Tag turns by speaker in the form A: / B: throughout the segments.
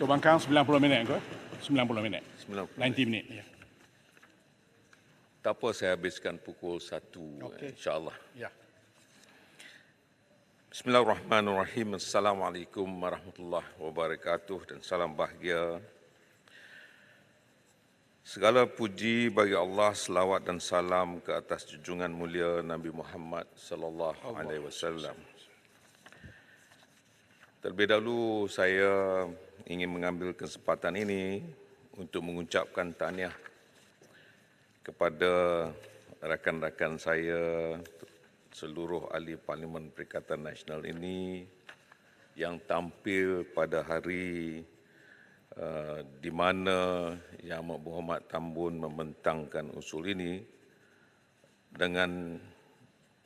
A: Bangkang 90 minit ke? 90 minit.
B: 90
A: 90 minit. Ya.
B: Tak apa, saya habiskan pukul 1,
A: Okey.
B: insyaAllah.
A: Ya.
B: Bismillahirrahmanirrahim. Assalamualaikum warahmatullahi wabarakatuh dan salam bahagia. Segala puji bagi Allah, selawat dan salam ke atas junjungan mulia Nabi Muhammad sallallahu alaihi wasallam. Terlebih dahulu saya ingin mengambil kesempatan ini untuk mengucapkan tahniah kepada rakan-rakan saya, seluruh ahli Parlimen Perikatan Nasional ini yang tampil pada hari di mana Yang Amat Berhormat Tambun membentangkan usul ini dengan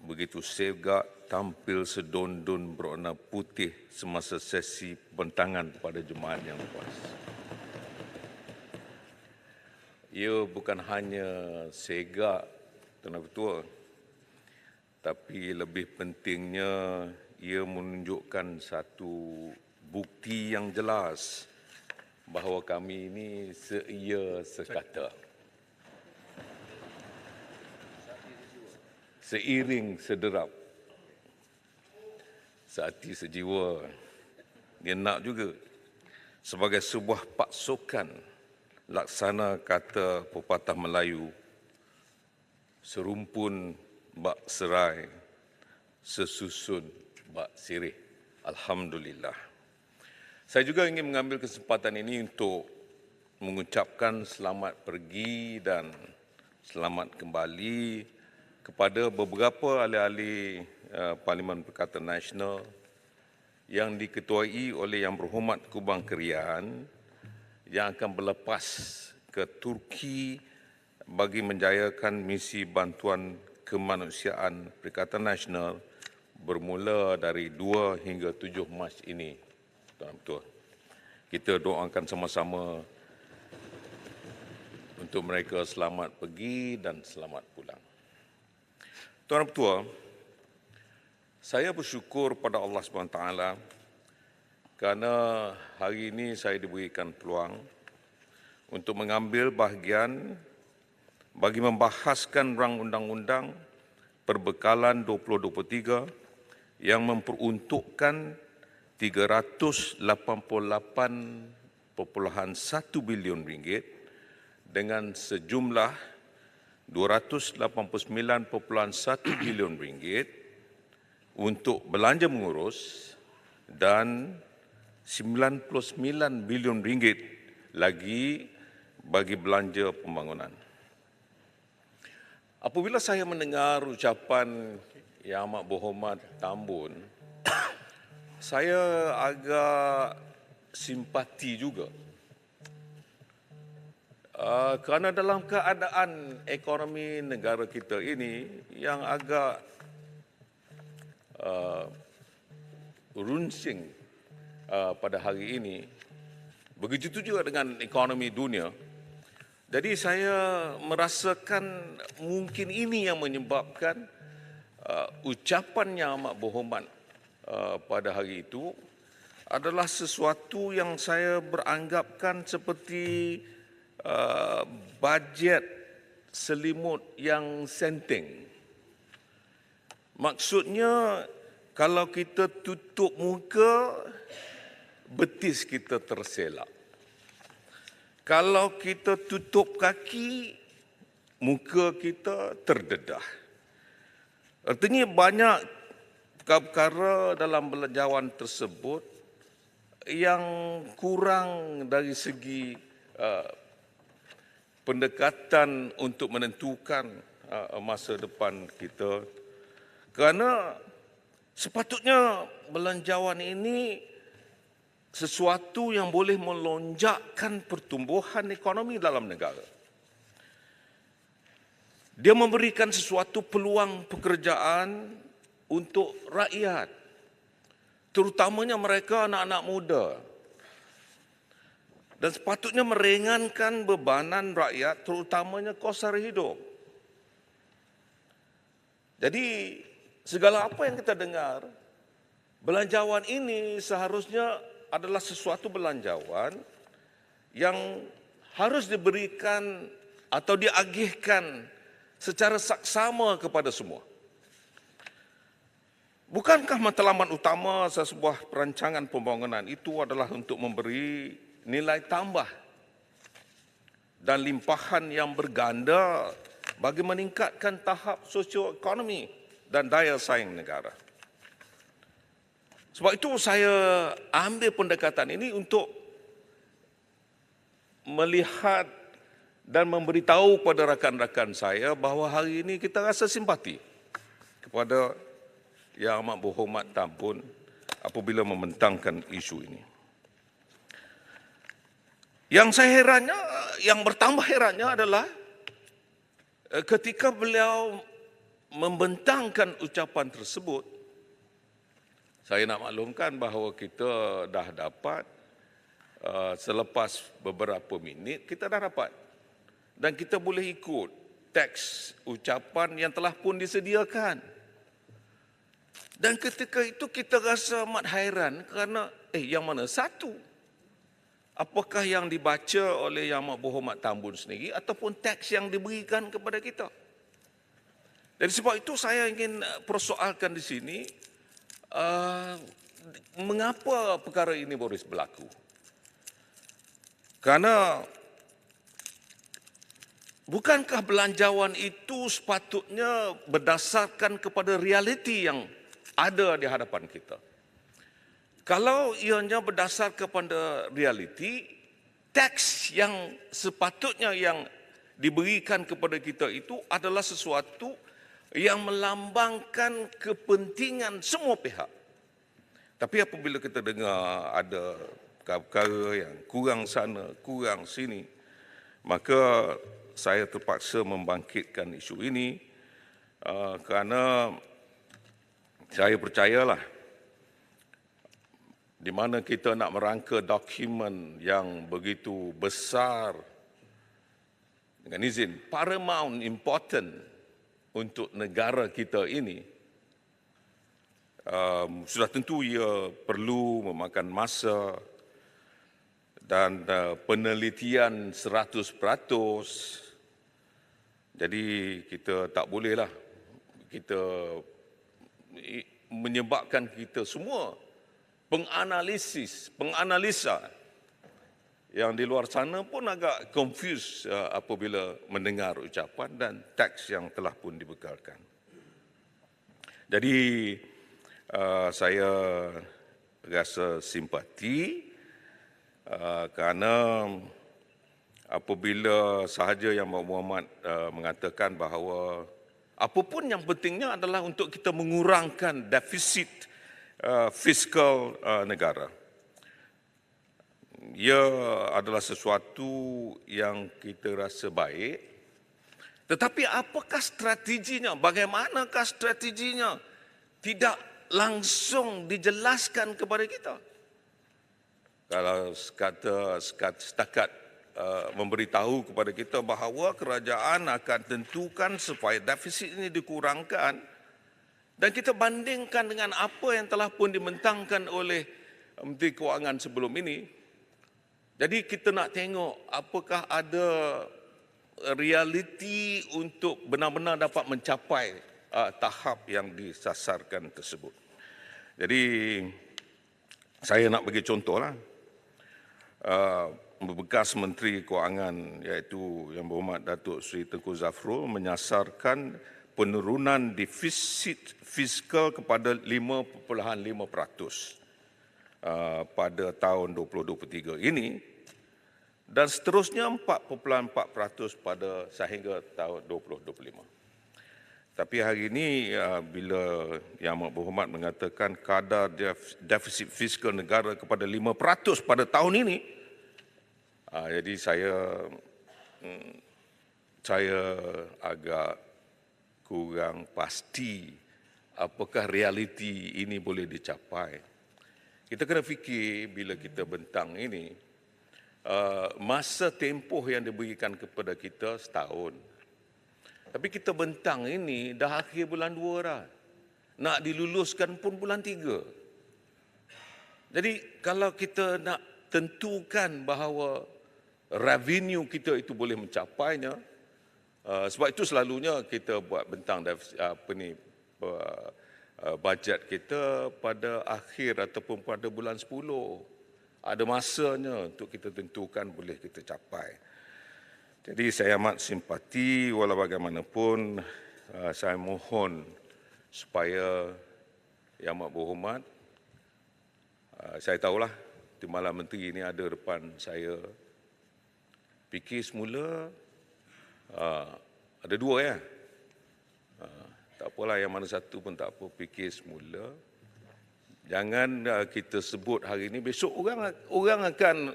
B: begitu segak tampil sedondon berwarna putih semasa sesi pembentangan pada Jumaat yang lepas. Ia bukan hanya segak, Tuan Ketua, tapi lebih pentingnya ia menunjukkan satu bukti yang jelas bahawa kami ini seia sekata, seiring sederap, sehati sejiwa. Dia nak juga sebagai sebuah paksukan, laksana kata pepatah Melayu, serumpun bak serai, sesusun bak sirih. Alhamdulillah. Saya juga ingin mengambil kesempatan ini untuk mengucapkan selamat pergi dan selamat kembali kepada beberapa ahli-ahli Parlimen Perikatan Nasional yang diketuai oleh Yang Berhormat Kubang Krian yang akan berlepas ke Turki bagi menjayakan misi bantuan kemanusiaan Perikatan Nasional bermula dari 2 hingga 7 Mac ini. Tuan Ketua, kita doakan sama-sama untuk mereka selamat pergi dan selamat pulang. Tuan Ketua, saya bersyukur pada Allah SWT kerana hari ini saya diberikan peluang untuk mengambil bahagian bagi membahaskan rang undang-undang perbekalan 2023 yang memperuntukkan 388.1 bilion ringgit dengan sejumlah 289.1 bilion ringgit untuk belanja mengurus dan 99 bilion ringgit lagi bagi belanja pembangunan. Apabila saya mendengar ucapan Yang Amat Berhormat Tambun, saya agak simpati juga. Kerana dalam keadaan ekonomi negara kita ini yang agak runsing pada hari ini, begitu juga dengan ekonomi dunia. Jadi saya merasakan mungkin ini yang menyebabkan ucapan Yang Amat Berhormat pada hari itu adalah sesuatu yang saya beranggapkan seperti bajet selimut yang senting. Maksudnya, kalau kita tutup muka, betis kita terselak. Kalau kita tutup kaki, muka kita terdedah. Artinya banyak perkara dalam belanjawan tersebut yang kurang dari segi pendekatan untuk menentukan masa depan kita. Kerana sepatutnya belanjawan ini sesuatu yang boleh melonjakkan pertumbuhan ekonomi dalam negara. Dia memberikan sesuatu peluang pekerjaan untuk rakyat, terutamanya mereka anak-anak muda. Dan sepatutnya meringankan bebanan rakyat, terutamanya kos sara hidup. Jadi, segala apa yang kita dengar, belanjawan ini seharusnya adalah sesuatu belanjawan yang harus diberikan atau diagihkan secara saksama kepada semua. Bukankah matlamat utama sebuah perancangan pembangunan itu adalah untuk memberi nilai tambah dan limpahan yang berganda bagi meningkatkan tahap sosioekonomi dan daya saing negara. Sebab itu saya ambil pendekatan ini untuk melihat dan memberitahu kepada rakan-rakan saya bahawa hari ini kita rasa simpati kepada Yang Amat Berhormat Tan Bun apabila membentangkan isu ini. Yang saya herannya, yang bertambah herannya adalah ketika beliau membentangkan ucapan tersebut, saya nak maklumkan bahawa kita dah dapat selepas beberapa minit kita dah dapat dan kita boleh ikut teks ucapan yang telah pun disediakan. Dan ketika itu kita rasa amat hairan kerana yang mana satu? Apakah yang dibaca oleh Yang Amat Berhormat Tan Bun sendiri ataupun teks yang diberikan kepada kita? Dan sebab itu saya ingin persoalkan di sini mengapa perkara ini boleh berlaku? Karena bukankah belanjawan itu sepatutnya berdasarkan kepada realiti yang ada di hadapan kita? Kalau ianya berdasar kepada realiti, teks yang sepatutnya yang diberikan kepada kita itu adalah sesuatu yang melambangkan kepentingan semua pihak. Tapi apabila kita dengar ada perkara yang kurang sana, kurang sini, maka saya terpaksa membangkitkan isu ini kerana saya percayalah di mana kita nak merangka dokumen yang begitu besar dengan izin paramount important untuk negara kita ini, sudah tentu ia perlu memakan masa dan penelitian 100%. Jadi kita tak bolehlah kita menyebabkan kita semua penganalisa yang di luar sana pun agak confused apabila mendengar ucapan dan teks yang telah pun dibekalkan. Jadi saya rasa simpati kerana apabila sahaja Yang Amat Berhormat mengatakan bahawa apapun yang pentingnya adalah untuk kita mengurangkan defisit fiskal negara. Ia adalah sesuatu yang kita rasa baik. Tetapi apakah strateginya? Bagaimanakah strateginya? Tidak langsung dijelaskan kepada kita. Kalau setakat memberitahu kepada kita bahawa kerajaan akan tentukan supaya defisit ini dikurangkan dan kita bandingkan dengan apa yang telah pun dibentangkan oleh Menteri Kewangan sebelum ini. Jadi kita nak tengok apakah ada realiti untuk benar-benar dapat mencapai tahap yang disasarkan tersebut. Jadi saya nak bagi contohlah. Bekas Menteri Kewangan iaitu Yang Berhormat Datuk Seri Tengku Zafrul menyasarkan penurunan defisit fiskal kepada 5.5% pada tahun 2023 ini dan seterusnya 4.4% pada sehingga tahun 2025. Tapi hari ini bila Yang Amat Berhormat mengatakan kadar defisit fiskal negara kepada 5% pada tahun ini, jadi saya agak kurang pasti apakah realiti ini boleh dicapai. Kita kena fikir bila kita bentang ini, masa tempoh yang diberikan kepada kita setahun. Tapi kita bentang ini dah akhir bulan 2 dah. Nak diluluskan pun bulan 3. Jadi kalau kita nak tentukan bahawa revenue kita itu boleh mencapainya, sebab itu selalunya kita buat bentang bajet kita pada akhir ataupun pada bulan 10. Ada masanya untuk kita tentukan boleh kita capai. Jadi saya amat simpati walau bagaimanapun saya mohon supaya Yang Amat Berhormat, saya tahulah Timbalan Menteri ini ada depan saya. Fikir semula ada dua ya. Tak apalah yang mana satu pun tak apa, fikir semula. Jangan kita sebut hari ini, besok orang akan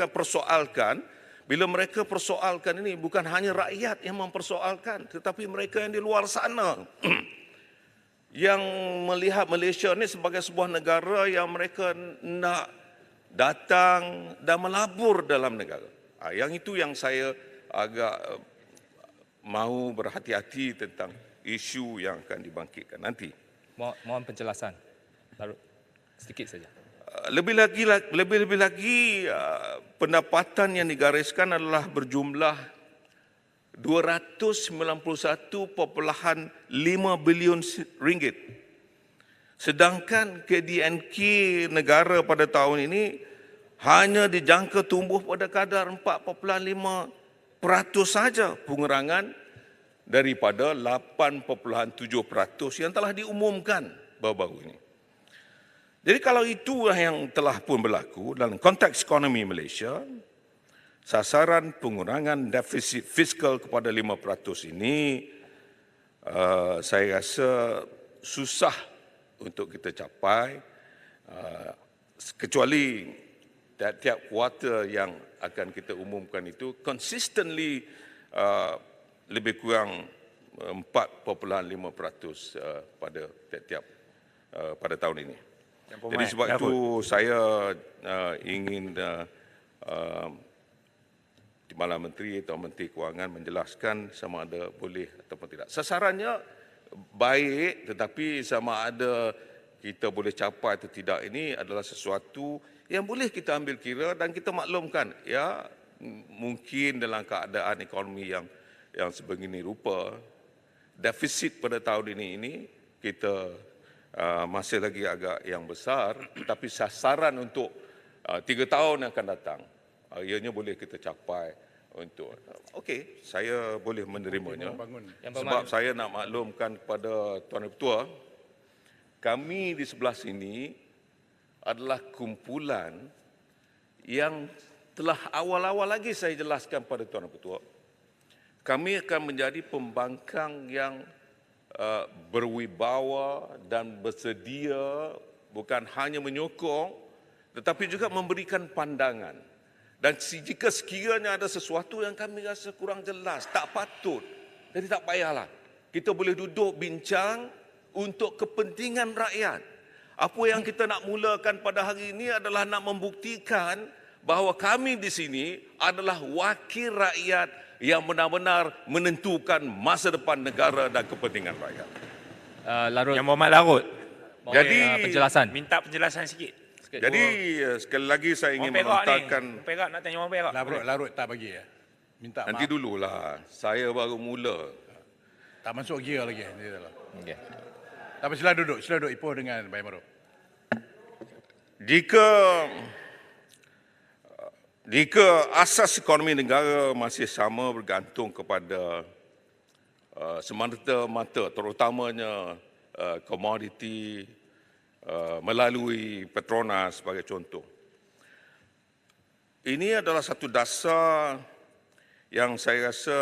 B: persoalkan. Bila mereka persoalkan ini, bukan hanya rakyat yang mempersoalkan, tetapi mereka yang di luar sana yang melihat Malaysia ini sebagai sebuah negara yang mereka nak datang dan melabur dalam negara. Yang itu yang saya agak mahu berhati-hati tentang isu yang akan dibangkitkan nanti.
C: Mohon penjelasan. Larut sedikit saja.
B: Lebih lagi pendapatan yang digariskan adalah berjumlah 291.5 bilion ringgit. Sedangkan KDNK negara pada tahun ini hanya dijangka tumbuh pada kadar 4.5% saja, pengurangan daripada 8.7% yang telah diumumkan baru-baru ini. Jadi kalau itulah yang telah pun berlaku dalam konteks ekonomi Malaysia, sasaran pengurangan defisit fiskal kepada 5% ini saya rasa susah untuk kita capai, kecuali tiap kuartal yang akan kita umumkan itu consistently lebih kurang 4.5% pada tiap pada tahun ini. Jadi sebab itu saya ingin Timbalan Menteri atau Menteri Kewangan menjelaskan sama ada boleh ataupun tidak. Sasarannya baik, tetapi sama ada kita boleh capai atau tidak ini adalah sesuatu yang boleh kita ambil kira dan kita maklumkan. Ya, mungkin dalam keadaan ekonomi yang sebegini rupa, defisit pada tahun ini kita masih lagi agak yang besar, tapi sasaran untuk 3 tahun yang akan datang, ianya boleh kita capai untuk. Okey, saya boleh menerimanya. Sebab saya nak maklumkan kepada Tuan Ketua, kami di sebelah sini adalah kumpulan yang telah awal-awal lagi saya jelaskan pada Tuan Ketua. Kami akan menjadi pembangkang yang berwibawa dan bersedia bukan hanya menyokong tetapi juga memberikan pandangan. Dan jika sekiranya ada sesuatu yang kami rasa kurang jelas, tak patut, jadi tak payahlah. Kita boleh duduk bincang untuk kepentingan rakyat. Apa yang kita nak mulakan pada hari ini adalah nak membuktikan bahawa kami di sini adalah wakil rakyat yang benar-benar menentukan masa depan negara dan kepentingan rakyat.
C: Larut.
D: Yang Berhormat Larut.
B: Jadi
C: Penjelasan.
D: Minta penjelasan sikit.
B: Jadi sekali lagi saya ingin
D: Orang Perak
B: melontarkan.
D: ni. Orang Perak nak tanya orang Perak.
A: Larut tak bagi ya. Minta
B: Nanti
A: maaf.
B: dululah, saya baru mula.
A: Tak masuk gear lagi.
C: Okay.
A: Tapi sila duduk Ipoh dengan Bayi Maruf.
B: Jika asas ekonomi negara masih sama bergantung kepada semata-mata terutamanya komoditi melalui Petronas sebagai contoh. Ini adalah satu dasar yang saya rasa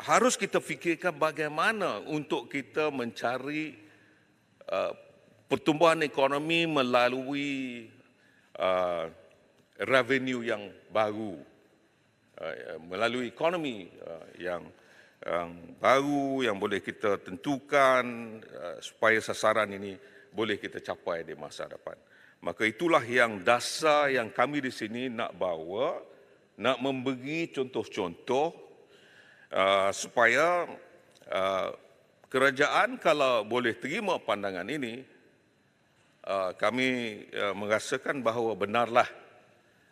B: harus kita fikirkan bagaimana untuk kita mencari pertumbuhan ekonomi melalui revenue yang baru, melalui ekonomi yang baru yang boleh kita tentukan supaya sasaran ini boleh kita capai di masa depan. Maka itulah yang dasar yang kami di sini nak bawa, nak memberi contoh-contoh supaya kerajaan kalau boleh terima pandangan ini, kami merasakan bahawa benarlah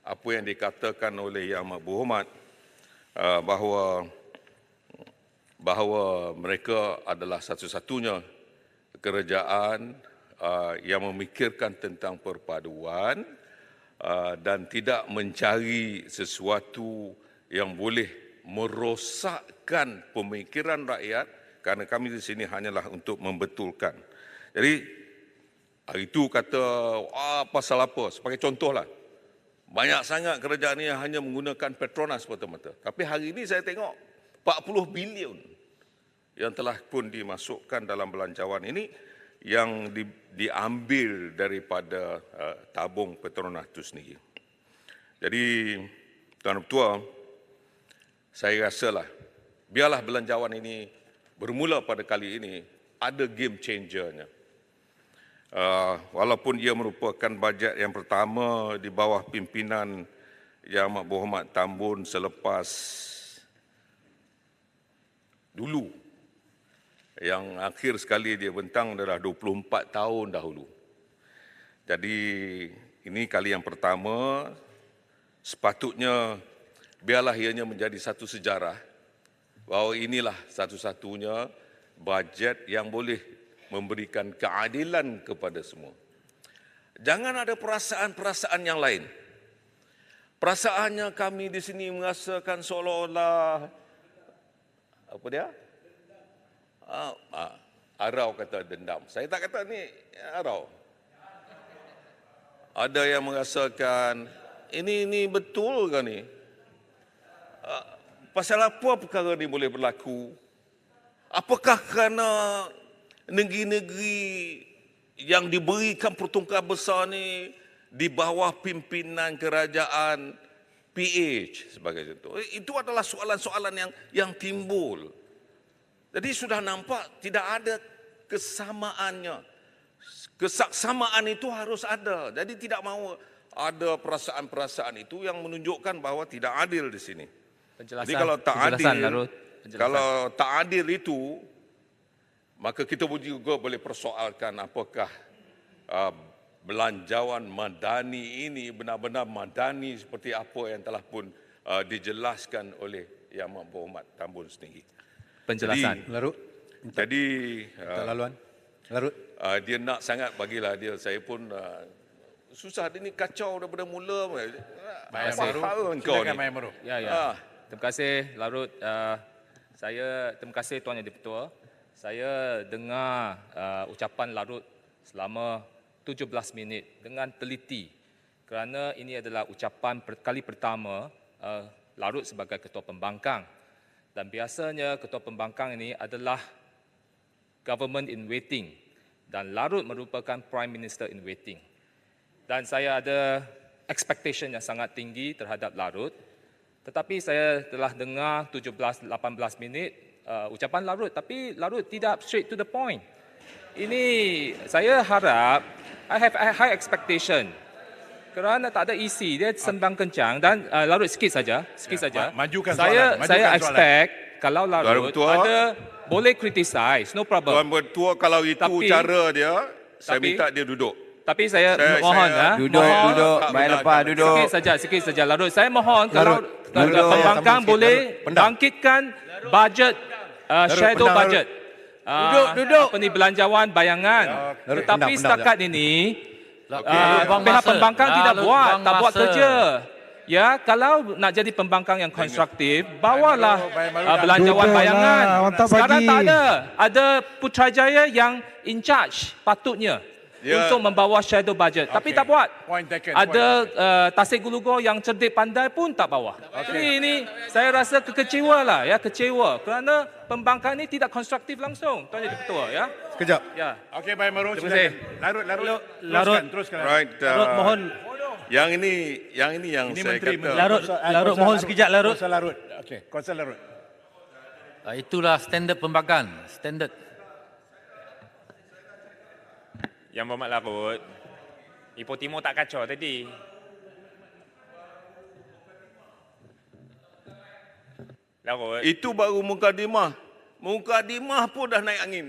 B: apa yang dikatakan oleh Yang Amat Berhormat bahawa mereka adalah satu-satunya kerajaan yang memikirkan tentang perpaduan dan tidak mencari sesuatu yang boleh merosakkan pemikiran rakyat, kerana kami di sini hanyalah untuk membetulkan. Jadi hari itu kata pasal apa, sebagai contohlah, banyak sangat kerajaan ini hanya menggunakan Petronas semata-mata. Tapi hari ini saya tengok 40 bilion yang telah pun dimasukkan dalam belanjawan ini yang diambil daripada tabung Petronas itu sendiri. Jadi Tuan Ketua, saya rasalah biarlah belanjawan ini bermula pada kali ini ada game changernya. Walaupun ia merupakan bajet yang pertama di bawah pimpinan Yang Amat Berhormat Tambun selepas dulu, yang akhir sekali dia bentang adalah 24 tahun dahulu. Jadi ini kali yang pertama, sepatutnya biarlah ianya menjadi satu sejarah bahawa inilah satu-satunya bajet yang boleh memberikan keadilan kepada semua. Jangan ada perasaan-perasaan yang lain. Perasaannya kami di sini merasakan seolah-olah apa dia? Arau kata dendam. Saya tak kata ni arau. Ada yang merasakan ini betul ke ni? Pasal apa perkara ni boleh berlaku? Apakah kerana negeri-negeri yang diberikan pertungkar besar ni di bawah pimpinan kerajaan PH sebagai contoh? Itu adalah soalan-soalan yang timbul. Jadi sudah nampak tidak ada kesamaannya. Kesaksamaan itu harus ada. Jadi tidak mahu ada perasaan-perasaan itu yang menunjukkan bahawa tidak adil di sini. Jadi kalau tak adil, kalau tak adil itu, maka kita juga boleh persoalkan apakah belanjawan madani ini benar-benar madani seperti apa yang telah pun dijelaskan oleh Yang Amat Berhormat Tambun sendiri.
C: Penjelasan.
A: Larut.
B: Jadi
A: Laluan. Larut.
B: dia nak sangat bagilah dia. Saya pun susah, dia ni kacau daripada mula.
A: Bayang
B: Apa
A: Baru.
B: hal kau
A: Silakan
B: ni?
A: Bayang Baru.
C: Ya. Terima kasih Larut. Terima kasih Tuan Yang Di-Pertua. Saya dengar ucapan Larut selama 17 minit dengan teliti, kerana ini adalah ucapan kali pertama Larut sebagai Ketua Pembangkang, dan biasanya Ketua Pembangkang ini adalah government in waiting dan Larut merupakan Prime Minister in waiting. Dan saya ada expectation yang sangat tinggi terhadap Larut. Tetapi saya telah dengar 17-18 minit ucapan Larut, tapi Larut tidak straight to the point. Ini saya harap, I have high expectation. Kerana tak ada isi, dia sembang kencang dan Larut sikit saja.
A: Majukan
C: Saya
A: soalan. Majukan
C: expect kalau Larut
B: Tuan Ketua,
C: ada boleh criticize, no problem.
B: Tuan Bertua, kalau itu cara dia, saya minta dia duduk.
C: Tapi saya mohon
E: Duduk, baik lepas duduk.
C: Sikit saja Larut. Saya mohon kalau pembangkang boleh bangkitkan bajet shadow
A: pendam,
C: budget.
E: Duduk.
C: Apa ni, belanjawan bayangan. Tetapi
A: pendam,
C: setakat ini pihak pembangkang tidak tak buat kerja. Ya, kalau nak jadi pembangkang yang konstruktif, bawalah belanjawan bayangan. Sekarang tak ada. Ada Putrajaya yang in charge patutnya untuk membawa shadow budget. Tapi tak buat.
A: Point taken.
C: Ada Tasik Gulugor yang cerdik pandai pun tak bawa. Jadi ini saya rasa kecewa lah, ya, kecewa kerana pembangkang ini tidak konstruktif langsung. Tuan Jadi Ketua, ya.
A: Sekejap.
C: Ya.
A: Okey, Bayang Baru.
C: Terima kasih.
A: Larut.
E: Larut.
A: Teruskan.
B: Right.
E: Mohon.
B: Yang ini yang
A: Ini
B: saya
A: Menteri.
B: kata.
E: Larut, mohon sekejap, Larut.
A: Kuasa Larut. Okey, kuasa Larut.
E: Itulah standard pembangkang. Standard.
D: Yang Berhormat Larut, Ipoh Timur tak kacau tadi. Larut,
B: Itu baru mukadimah. Mukadimah pun dah naik angin.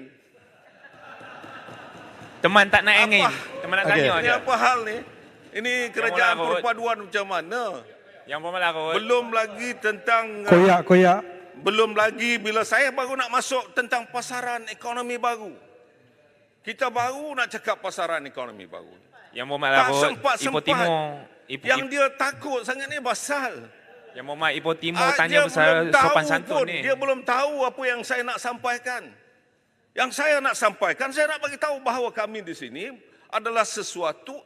D: teman tak naik angin.
B: Apa?
D: Teman nak
F: Okey.
D: tanya
B: Ini
D: je.
B: apa hal ni? Ini kerajaan
D: Larut.
B: perpaduan macam mana?
D: Yang Muhammad Larut.
B: Belum lagi tentang
F: Koyak.
B: belum lagi bila saya baru nak masuk tentang pasaran ekonomi baru. Kita baru nak cakap pasaran ekonomi baru.
D: Yang Muhammad
B: Tak
D: Larut.
B: sempat-sempat.
D: Ipoh Timur.
B: Yang dia takut sangat ni pasal
D: Yang Muhammad Ipoh Timur
B: dia
D: tanya pasal
B: belum tahu
D: sopan santun
B: pun,
D: ni.
B: dia belum tahu apa yang saya nak sampaikan. Yang saya nak sampaikan, saya nak bagi tahu bahawa kami di sini adalah sesuatu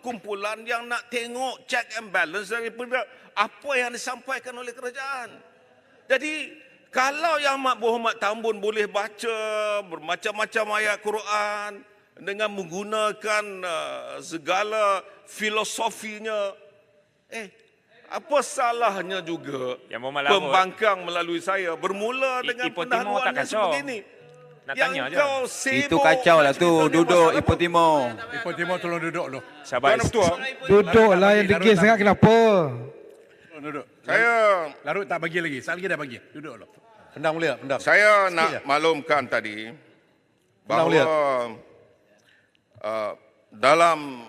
B: kumpulan yang nak tengok check and balance daripada apa yang disampaikan oleh kerajaan. Jadi kalau Yang Amat Berhormat Tambun boleh baca bermacam-macam ayat Quran dengan menggunakan segala filosofinya, apa salahnya juga
D: Yang Muhammad Larut.
B: pembangkang melalui saya bermula dengan
D: Ipoh Timur
B: pendahuluan
D: tak
B: yang
D: kacau.
B: sebegini.
D: Nak
B: Yang
D: tanya je.
B: kau sibuk
E: Itu kacau lah
B: nak
E: tu.
B: cerita dia
E: Duduk
B: pasal
E: Ipoh
B: apa?
E: Timur.
A: Ipoh Timur tolong duduk dulu.
D: Sabar.
B: Tuan Ketua,
F: Duduklah yang degil sangat kenapa?
A: Tolong duduk.
B: saya
A: Larut tak bagi lagi. Sekali lagi dah bagi. Duduk dulu.
F: Pendang boleh tak? Pendang.
B: saya nak maklumkan tadi bahawa
F: lihat.
B: dalam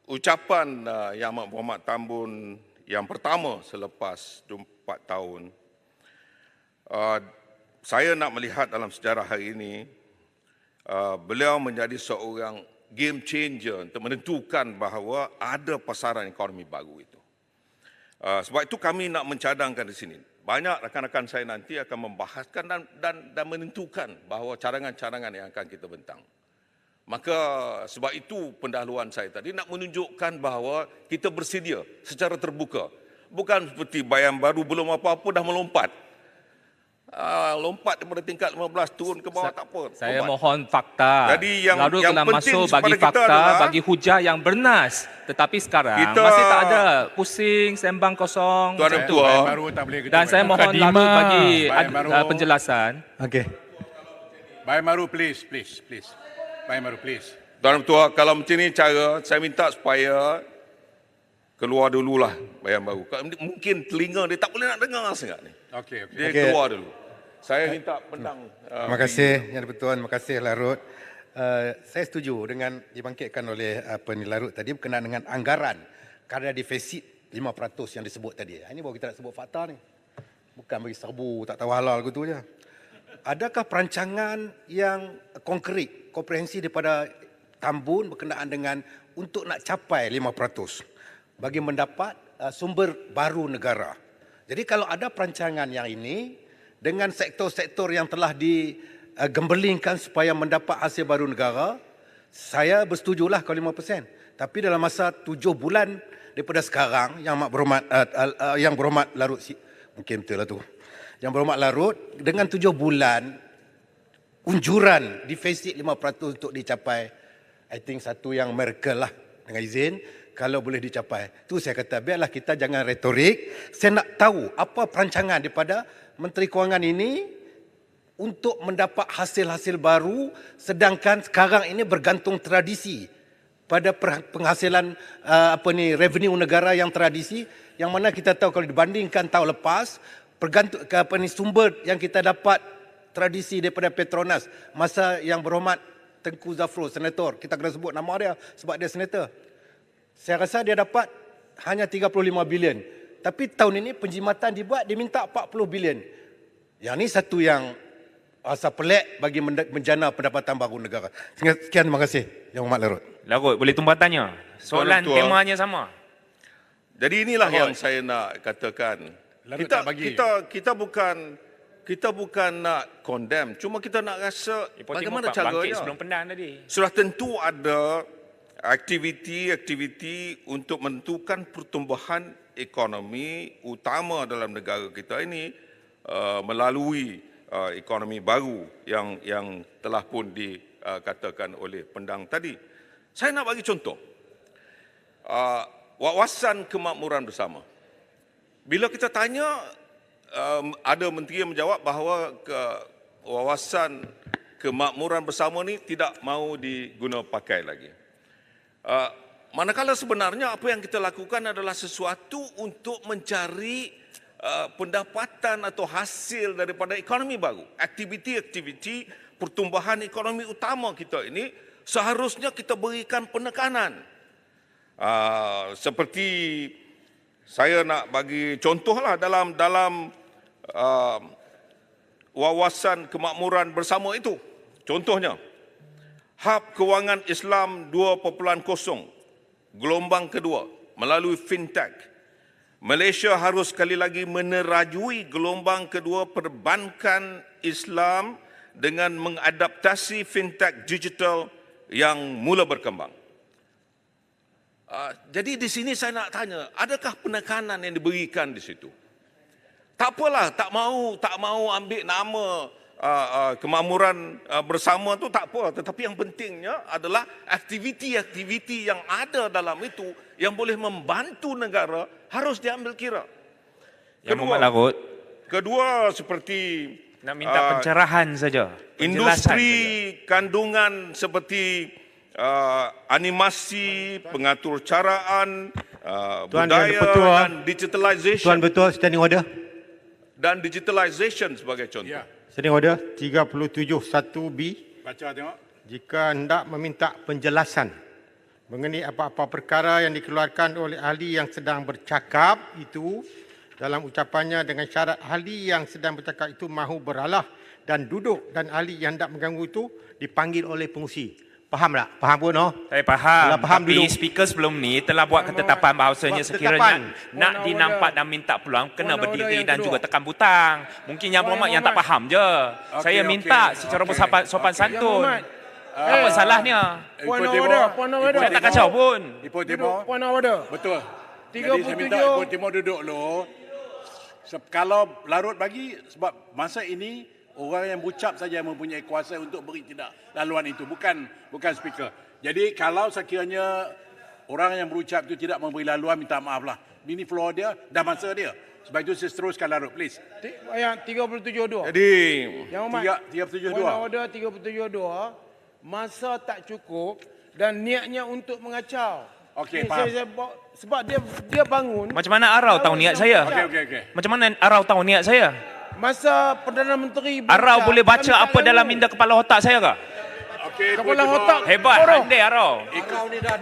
B: ucapan Yang Amat Berhormat Tambun yang pertama selepas 24 tahun, saya nak melihat dalam sejarah hari ini, beliau menjadi seorang game changer untuk menentukan bahawa ada pasaran ekonomi baru itu. Sebab itu kami nak mencadangkan di sini. Banyak rakan-rakan saya nanti akan membahaskan dan menentukan bahawa cadangan-cadangan yang akan kita bentang. Maka sebab itu pendahuluan saya tadi nak menunjukkan bahawa kita bersedia secara terbuka. Bukan seperti Bayan Baru belum apa-apa dah melompat. Lompat daripada tingkat 15 turun ke bawah tak apa.
C: Saya
B: Lompat.
C: mohon fakta.
B: Jadi yang
C: Larut kena
B: penting
C: masuk bagi
B: kepada kita
C: fakta,
B: adalah
C: bagi hujah yang bernas. Tetapi sekarang
B: Kita-
C: masih tak ada. Pusing, sembang kosong.
B: Tuan
C: macam tu.
B: Ketua,
A: Bayan Baru tak boleh.
C: Dan saya mohon
F: Mukadimah.
C: Larut bagi
A: Bayan Baru.
C: penjelasan.
F: Okey.
A: Bayan Baru please. Bayan Baru please.
B: Tuan Ketua, kalau macam ni cara, saya minta supaya keluar dululah Bayan Baru. Mungkin telinga dia tak boleh nak dengar sangat ni.
A: Okey.
B: Dia
F: Okey.
B: keluar dulu. Saya minta pendang.
F: Terima kasih Yang di-Pertuan, terima kasih Larut. Saya setuju dengan dibangkitkan oleh Larut tadi berkenaan dengan anggaran kadar defisit 5% yang disebut tadi. Ini baru kita nak sebut fakta ni. Bukan bagi serbu tak tahu halal gitu je. Adakah perancangan yang konkret, komprehensi daripada Tambun berkenaan dengan untuk nak capai 5% bagi mendapat sumber baru negara? Jadi kalau ada perancangan yang ini dengan sektor-sektor yang telah digembelingkan supaya mendapat hasil baru negara, saya bersetujulah kalau 5%. Tapi dalam masa 7 bulan daripada sekarang, Yang Berhormat Larut, mungkin betul lah tu. Yang Berhormat Larut, dengan 7 bulan, unjuran defisit 5% untuk dicapai, I think satu yang miracle lah, dengan izin, kalau boleh dicapai. Tu saya kata, biarlah kita jangan retorik. Saya nak tahu apa perancangan daripada Menteri Kewangan ini untuk mendapat hasil-hasil baru, sedangkan sekarang ini bergantung tradisi pada penghasilan revenue negara yang tradisi, yang mana kita tahu kalau dibandingkan tahun lepas, bergantung sumber yang kita dapat tradisi daripada Petronas masa Yang Berhormat Tengku Zafrul, senator, kita kena sebut nama dia sebab dia senator. Saya rasa dia dapat hanya 35 bilion. Tapi tahun ini penjimatan dibuat, dia minta 40 bilion. Yang ini satu yang rasa pelik bagi menjana pendapatan baru negara. Sekian, terima kasih Yang Berhormat Larut.
D: Larut, boleh tumpah tanya? Soalan
B: Tuan Ketua.
D: temanya sama.
B: Jadi inilah yang saya nak katakan.
A: Larut tak bagi.
B: Kita bukan nak condemn, cuma kita nak rasa
D: Ipoh Timur
B: bagaimana
D: bangkit
B: caranya.
D: sebelum pendang tadi.
B: Sudah tentu ada aktiviti-aktiviti untuk menentukan pertumbuhan ekonomi utama dalam negara kita ini melalui ekonomi baru yang telah pun dikatakan oleh pendang tadi. Saya nak bagi contoh. Wawasan kemakmuran bersama. Bila kita tanya, ada menteri yang menjawab bahawa wawasan kemakmuran bersama ni tidak mahu diguna pakai lagi. Manakala sebenarnya apa yang kita lakukan adalah sesuatu untuk mencari pendapatan atau hasil daripada ekonomi baru. Aktiviti-aktiviti pertumbuhan ekonomi utama kita ini seharusnya kita berikan penekanan. Seperti saya nak bagi contohlah dalam wawasan kemakmuran bersama itu. Contohnya, Hub Kewangan Islam 2.0, gelombang kedua melalui fintech. Malaysia harus sekali lagi menerajui gelombang kedua perbankan Islam dengan mengadaptasi fintech digital yang mula berkembang. Jadi di sini saya nak tanya, adakah penekanan yang diberikan di situ? Tak apalah, tak mau ambil nama kemakmuran bersama tu tak apa, tetapi yang pentingnya adalah aktiviti-aktiviti yang ada dalam itu yang boleh membantu negara harus diambil kira.
D: Yang Muhammad Larut,
B: Kedua seperti
D: nak minta pencerahan saja. Penjelasan
B: industri
D: saja.
B: kandungan seperti animasi, pengatur caraan,
G: Tuan
B: budaya
G: Yang Di-Pertua.
B: dan digitalization.
G: Tuan betul, standing order.
B: Dan digitalization sebagai contoh.
A: Ya,
G: Standing order 37(1)(b).
A: baca tengok.
G: Jika hendak meminta penjelasan mengenai apa-apa perkara yang dikeluarkan oleh ahli yang sedang bercakap itu dalam ucapannya dengan syarat ahli yang sedang bercakap itu mahu beralah dan duduk dan ahli yang hendak mengganggu itu dipanggil oleh pengusi. Faham tak? Faham pun, no?
D: Saya faham,
G: Kalau faham
D: tapi
G: dulu.
D: speaker sebelum ni telah buat ketetapan bahawasanya
G: Buat
D: sekiranya
G: ketetapan.
D: nak dinampak dan minta peluang kena berdiri dan juga tekan butang. Mungkin Yang Muhammad yang tak faham je. Saya minta secara sopan santun. Apa salahnya?
A: Point of order,
D: Saya tak kacau pun.
A: Ipoh Timur.
H: Point of order.
A: Betul. Jadi saya minta Ipoh Timur duduk dulu. Kalau Larut bagi, sebab masa ini orang yang berucap saja yang mempunyai kuasa untuk beri tindak laluan itu, bukan speaker. Jadi kalau sekiranya orang yang berucap itu tidak memberi laluan, minta maaf lah. Ini floor dia dan masa dia. Sebab itu saya teruskan Larut, please.
H: Ayat 37.2.
B: Jadi
H: Yang Muhammad,
A: 372.
H: point of order 37.2, masa tak cukup dan niatnya untuk mengacau.
A: Okey,
H: Ini
A: faham.
H: sebab dia bangun.
D: Macam mana Arau tahu niat saya?
A: Okey.
D: Macam mana Arau tahu niat saya?
H: Masa Perdana Menteri
D: Arau boleh baca
H: kami tak
D: apa dalam
H: lalu.
D: minda kepala otak saya ke?
A: Okey,
H: Kepala otak.
D: Hebat,
H: Bodoh.
D: pandai Arau.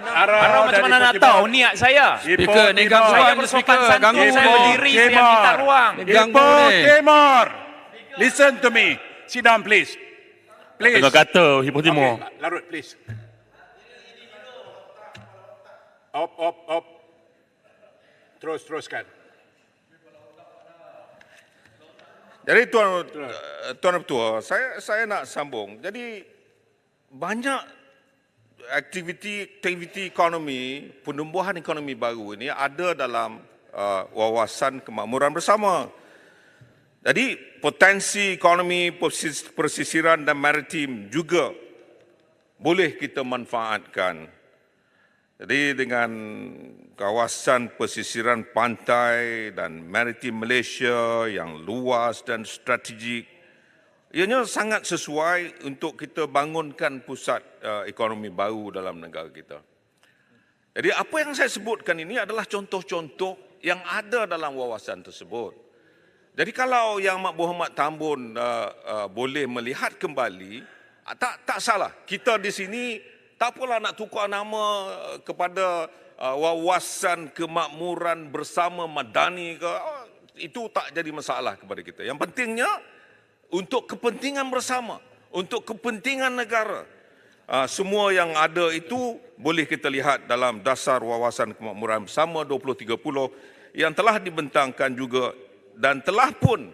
D: Arau macam
A: dan
D: mana nak
A: Ipoh
D: tahu
A: Timur.
D: niat saya?
A: Speaker, ni gangguan.
D: Saya bersopan santun, saya berdiri, saya minta ruang.
A: Ipoh Timur. Listen to me. Sit down, please. Please.
I: Tengah kata Ipoh Timur.
A: Okay, Larut, please. Op. Teruskan.
B: Jadi Tuan Ketua, saya nak sambung. Jadi banyak aktiviti ekonomi, penumbuhan ekonomi baru ini ada dalam wawasan kemakmuran bersama. Jadi potensi ekonomi persisiran dan maritim juga boleh kita manfaatkan. Jadi dengan kawasan pesisiran pantai dan maritim Malaysia yang luas dan strategik, ianya sangat sesuai untuk kita bangunkan pusat ekonomi baru dalam negara kita. Jadi apa yang saya sebutkan ini adalah contoh-contoh yang ada dalam wawasan tersebut. Jadi kalau Yang Muhammad Tambun boleh melihat kembali, tak salah. Kita di sini tak apalah nak tukar nama kepada wawasan kemakmuran bersama Madani ke, itu tak jadi masalah kepada kita. Yang pentingnya untuk kepentingan bersama, untuk kepentingan negara. Semua yang ada itu boleh kita lihat dalam dasar wawasan kemakmuran bersama 2030 yang telah dibentangkan juga dan telah pun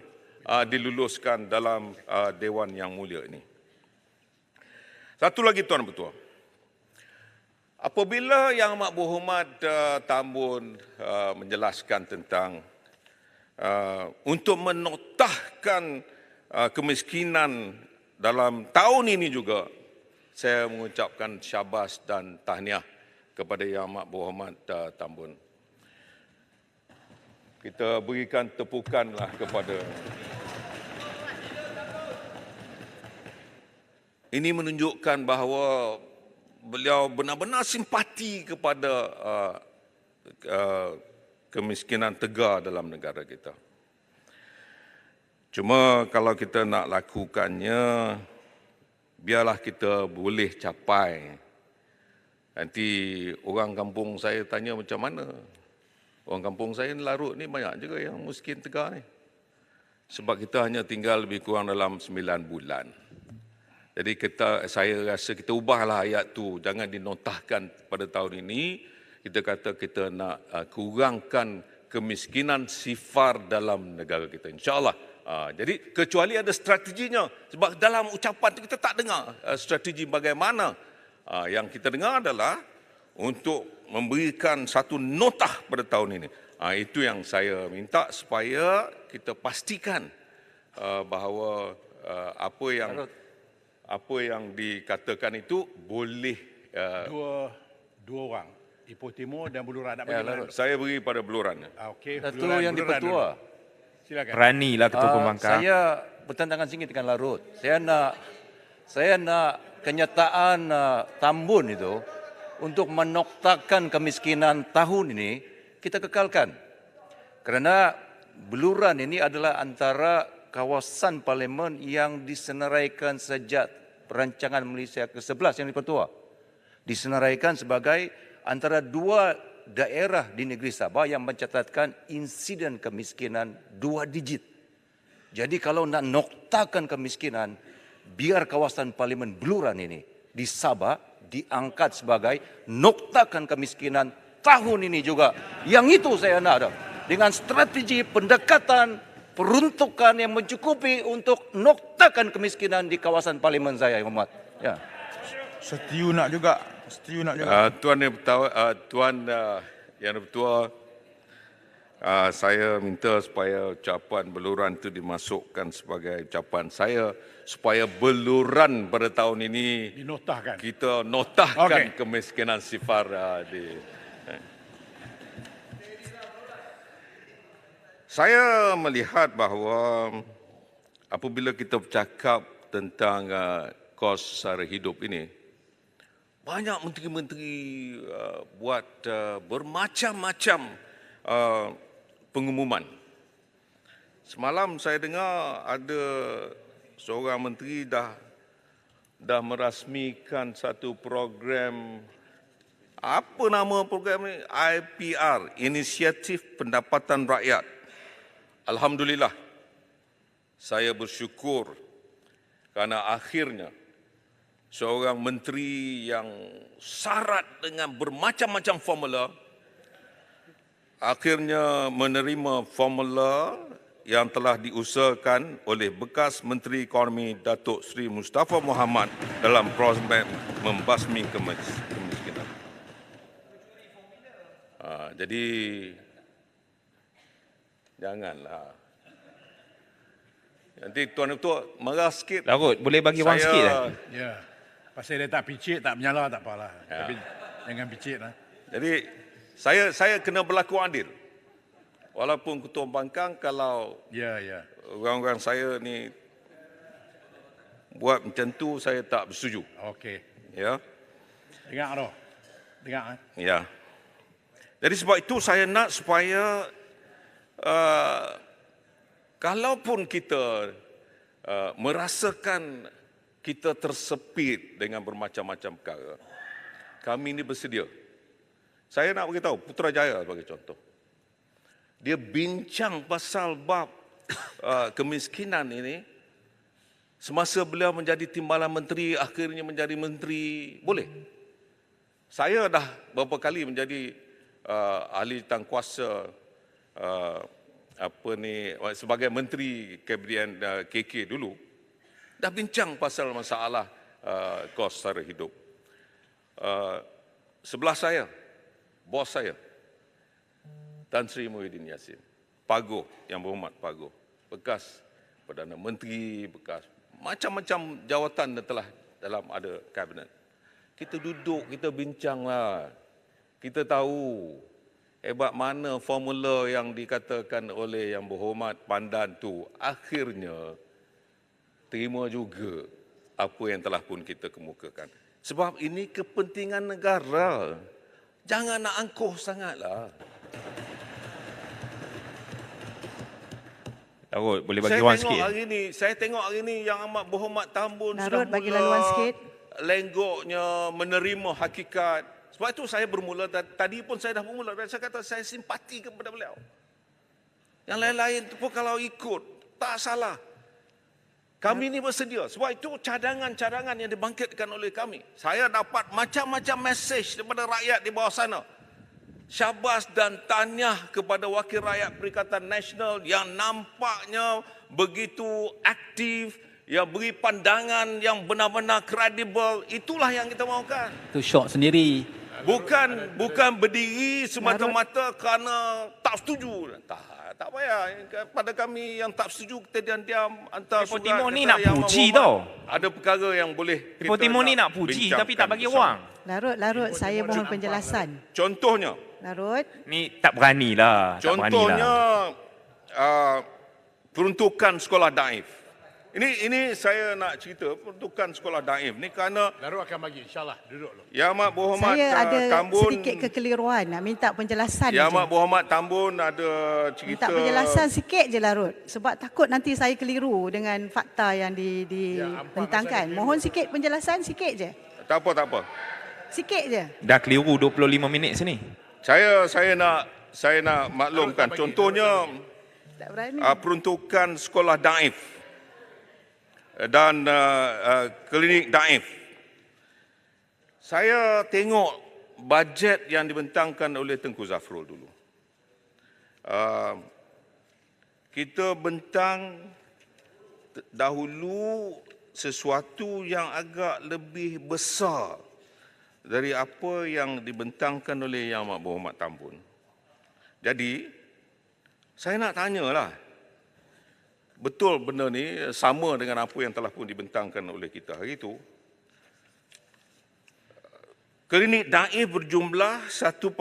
B: diluluskan dalam Dewan Yang Mulia ini. Satu lagi Tuan Ketua. Apabila Yang Muhammad Tambun menjelaskan tentang untuk menotahkan kemiskinan dalam tahun ini juga, saya mengucapkan syabas dan tahniah kepada Yang Muhammad Tambun. Kita berikan tepukanlah kepada. Ini menunjukkan bahawa beliau benar-benar simpati kepada kemiskinan tegar dalam negara kita. Cuma kalau kita nak lakukannya, biarlah kita boleh capai Nanti orang kampung saya tanya macam mana. Orang kampung saya Larut ni banyak juga yang miskin Tegar ni. Sebab kita hanya tinggal lebih kurang dalam 9 bulan. Jadi saya rasa kita ubahlah ayat tu. Jangan dinotahkan pada tahun ini. Kita kata kita nak kurangkan kemiskinan sifar dalam negara kita. InsyaAllah. Jadi kecuali ada strateginya. Sebab dalam ucapan tu kita tak dengar strategi bagaimana. Yang kita dengar adalah untuk memberikan satu notah pada tahun ini. Itu yang saya minta supaya kita pastikan bahawa apa yang dikatakan itu boleh.
A: Dua orang. Ipoh Timur dan Beluran. Nak bagi mana?
B: Saya beri pada Beluran.
A: Okey.
E: Satu yang di Pertua.
A: Silakan.
D: Beranilah Ketua Pembangkang.
E: Saya bertentangan singit dengan Larut. Saya nak kenyataan Tambun itu untuk menoktakan kemiskinan tahun ini kita kekalkan. Kerana Beluran ini adalah antara kawasan parlimen yang disenaraikan sejak perancangan Malaysia ke-11 yang di Pertua. Disenaraikan sebagai antara dua daerah di negeri Sabah yang mencatatkan insiden kemiskinan 2 digit. Jadi kalau nak noktakan kemiskinan, biar kawasan parlimen Beluran ini di Sabah diangkat sebagai noktakan kemiskinan tahun ini juga. Yang itu saya nak ada. Dengan strategi pendekatan peruntukan yang mencukupi untuk noktakan kemiskinan di kawasan parlimen saya, Yang Hormat. Ya.
I: Setuju nak juga.
B: Tuan Yang Bertuah, saya minta supaya ucapan Beluran itu dimasukkan sebagai ucapan saya supaya Beluran pada tahun ini
A: Dinotahkan.
B: kita notahkan
A: Okey.
B: kemiskinan sifar di. Saya melihat bahawa apabila kita bercakap tentang kos sara hidup ini, banyak menteri-menteri buat bermacam-macam pengumuman. Semalam saya dengar ada seorang menteri dah merasmikan satu program, apa nama program ni? IPR, Inisiatif Pendapatan Rakyat. Alhamdulillah, saya bersyukur kerana akhirnya seorang menteri yang syarat dengan bermacam-macam formula akhirnya menerima formula yang telah diusahakan oleh bekas Menteri Ekonomi Datuk Seri Mustafa Mohamad dalam prospek membasmi kemiskinan. Jadi janganlah. Nanti Tuan Ketua marah sikit.
D: Larut, boleh bagi wang sikit lah.
A: Ya. Pasal dia tak picit, tak menyala, tak apalah.
B: Ya.
A: Tapi jangan picit lah.
B: Jadi saya kena berlaku adil. Walaupun Ketua Pembangkang kalau
A: Ya.
B: orang-orang saya ni buat macam tu, saya tak bersetuju.
A: Okey.
B: Ya.
A: Dengar tu. Dengar.
B: Ya. Jadi sebab itu saya nak supaya kalaupun kita merasakan kita tersepit dengan bermacam-macam perkara, kami ini bersedia. Saya nak beritahu Putrajaya sebagai contoh. Dia bincang pasal bab kemiskinan ini semasa beliau menjadi timbalan menteri, akhirnya menjadi menteri. Boleh. Saya dah beberapa kali menjadi ahli tangkuasa sebagai menteri Kabinet KK dulu, dah bincang pasal masalah kos sara hidup. Sebelah saya, bos saya, Tan Sri Muhyiddin Yassin, Pagoh, Yang Berhormat Pagoh, bekas Perdana Menteri, bekas macam-macam jawatan yang telah dalam ada kabinet. Kita duduk, kita bincanglah. Kita tahu hebat mana formula yang dikatakan oleh Yang Berhormat Pandan tu. Akhirnya terima juga apa yang telah pun kita kemukakan. Sebab ini kepentingan negara. Jangan nak angkuh sangatlah.
D: Larut, boleh bagi wang sikit.
B: Saya tengok hari ni Yang Amat Berhormat Tambun
J: Larut,
B: sudah
J: bagi laluan sikit.
B: lenggoknya menerima hakikat. Sebab itu saya bermula, tadi pun saya dah bermula dan saya kata saya simpati kepada beliau. Yang lain-lain pun kalau ikut, tak salah. Kami ini bersedia. Sebab itu cadangan-cadangan yang dibangkitkan oleh kami. Saya dapat macam-macam mesej daripada rakyat di bawah sana. Syabas dan tahniah kepada Wakil Rakyat Perikatan Nasional yang nampaknya begitu aktif, yang beri pandangan yang benar-benar kredibel. Itulah yang kita mahukan.
J: Itu syok sendiri.
B: Bukan berdiri semata-mata kerana tak setuju. Tak payah. Pada kami yang tak setuju, kita diam-diam hantar
D: Ipoh
B: surat.
D: Timur ni
B: kata
D: nak
B: yang
D: puji
B: berhormat.
D: tau.
B: Ada perkara yang boleh
D: Ipoh Timur ni nak puji tapi tak bagi wang.
K: Larut, saya mohon penjelasan.
B: Contohnya,
K: Larut,
D: Ni tak berani lah.
B: contohnya peruntukan sekolah daif. Ini saya nak cerita peruntukan sekolah daif ni kerana
A: Larut akan bagi, insyaAllah. Duduk dulu.
B: Yang Amat Berhormat
K: saya ada
B: Tambun,
K: sedikit kekeliruan. Nak minta penjelasan
B: Yang
K: je.
B: Amat Berhormat Tambun ada cerita.
K: Minta penjelasan sikit je Larut. Sebab takut nanti saya keliru dengan fakta yang dibentangkan. Mohon sikit penjelasan, sikit je.
B: Tak apa.
K: Sikit je.
D: Dah keliru 25 minit sini.
B: Saya nak maklumkan. Contohnya
K: Tak berani.
B: peruntukan sekolah daif dan klinik daif. Saya tengok bajet yang dibentangkan oleh Tengku Zafrul dulu. Kita bentang dahulu sesuatu yang agak lebih besar dari apa yang dibentangkan oleh Yang Amat Berhormat Tambun. Jadi, saya nak tanyalah, betul benda ni sama dengan apa yang telah pun dibentangkan oleh kita hari itu? Klinik daif berjumlah 1.2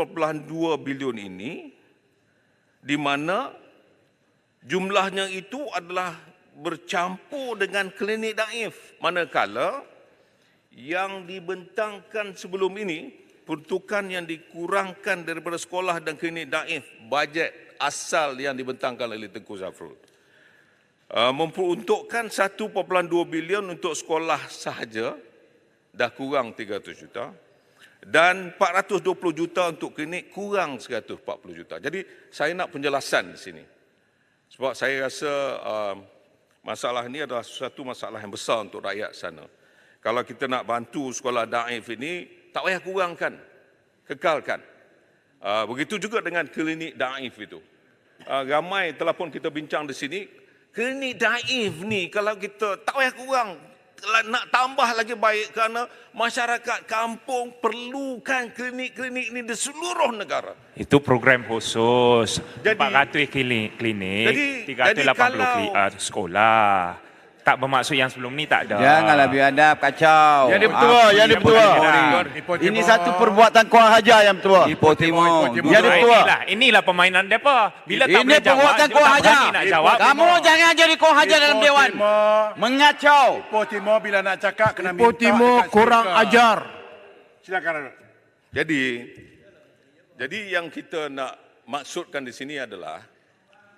B: bilion ini, di mana jumlahnya itu adalah bercampur dengan klinik daif. Manakala yang dibentangkan sebelum ini, peruntukan yang dikurangkan daripada sekolah dan klinik daif, bajet asal yang dibentangkan oleh Tengku Zafrul, memperuntukkan 1.2 bilion untuk sekolah sahaja, dah kurang 300 juta, dan 420 juta untuk klinik, kurang 140 juta. Jadi saya nak penjelasan di sini. Sebab saya rasa masalah ini adalah suatu masalah yang besar untuk rakyat sana. Kalau kita nak bantu sekolah daif ini, tak payah kurangkan, kekalkan. Begitu juga dengan klinik daif itu. Ramai telah pun kita bincang di sini, klinik daif ni kalau kita tak payah kurang, nak tambah lagi baik kerana masyarakat kampung perlukan klinik-klinik ini di seluruh negara.
D: Itu program khusus.
B: Jadi-
D: 400 klinik,
B: Jadi
D: 380
B: kalau-
D: sekolah. Tak bermaksud yang sebelum ni tak ada.
I: Janganlah biadab kacau.
J: Yang dipertua, yang dipertua.
A: Ipoh
I: Ini
A: Timur.
I: satu perbuatan kurang ajar yang bertua.
J: Ipoh Timur.
I: Yang dipertua.
D: Inilah permainan depa. Bila tak
I: Ini
D: boleh jawab,
I: perbuatan
D: dia
I: kurang
D: tak berani
I: ajar.
D: nak jawab.
I: Kamu jangan jadi kurang ajar dalam
A: Ipoh
I: dewan.
A: Timur.
I: Mengacau.
A: Ipoh Timur bila nak cakap kena
H: Ipoh
A: minta
H: Timur
A: dekat
H: kurang
A: speaker.
H: ajar.
A: Silakan Larut.
B: Jadi yang kita nak maksudkan di sini adalah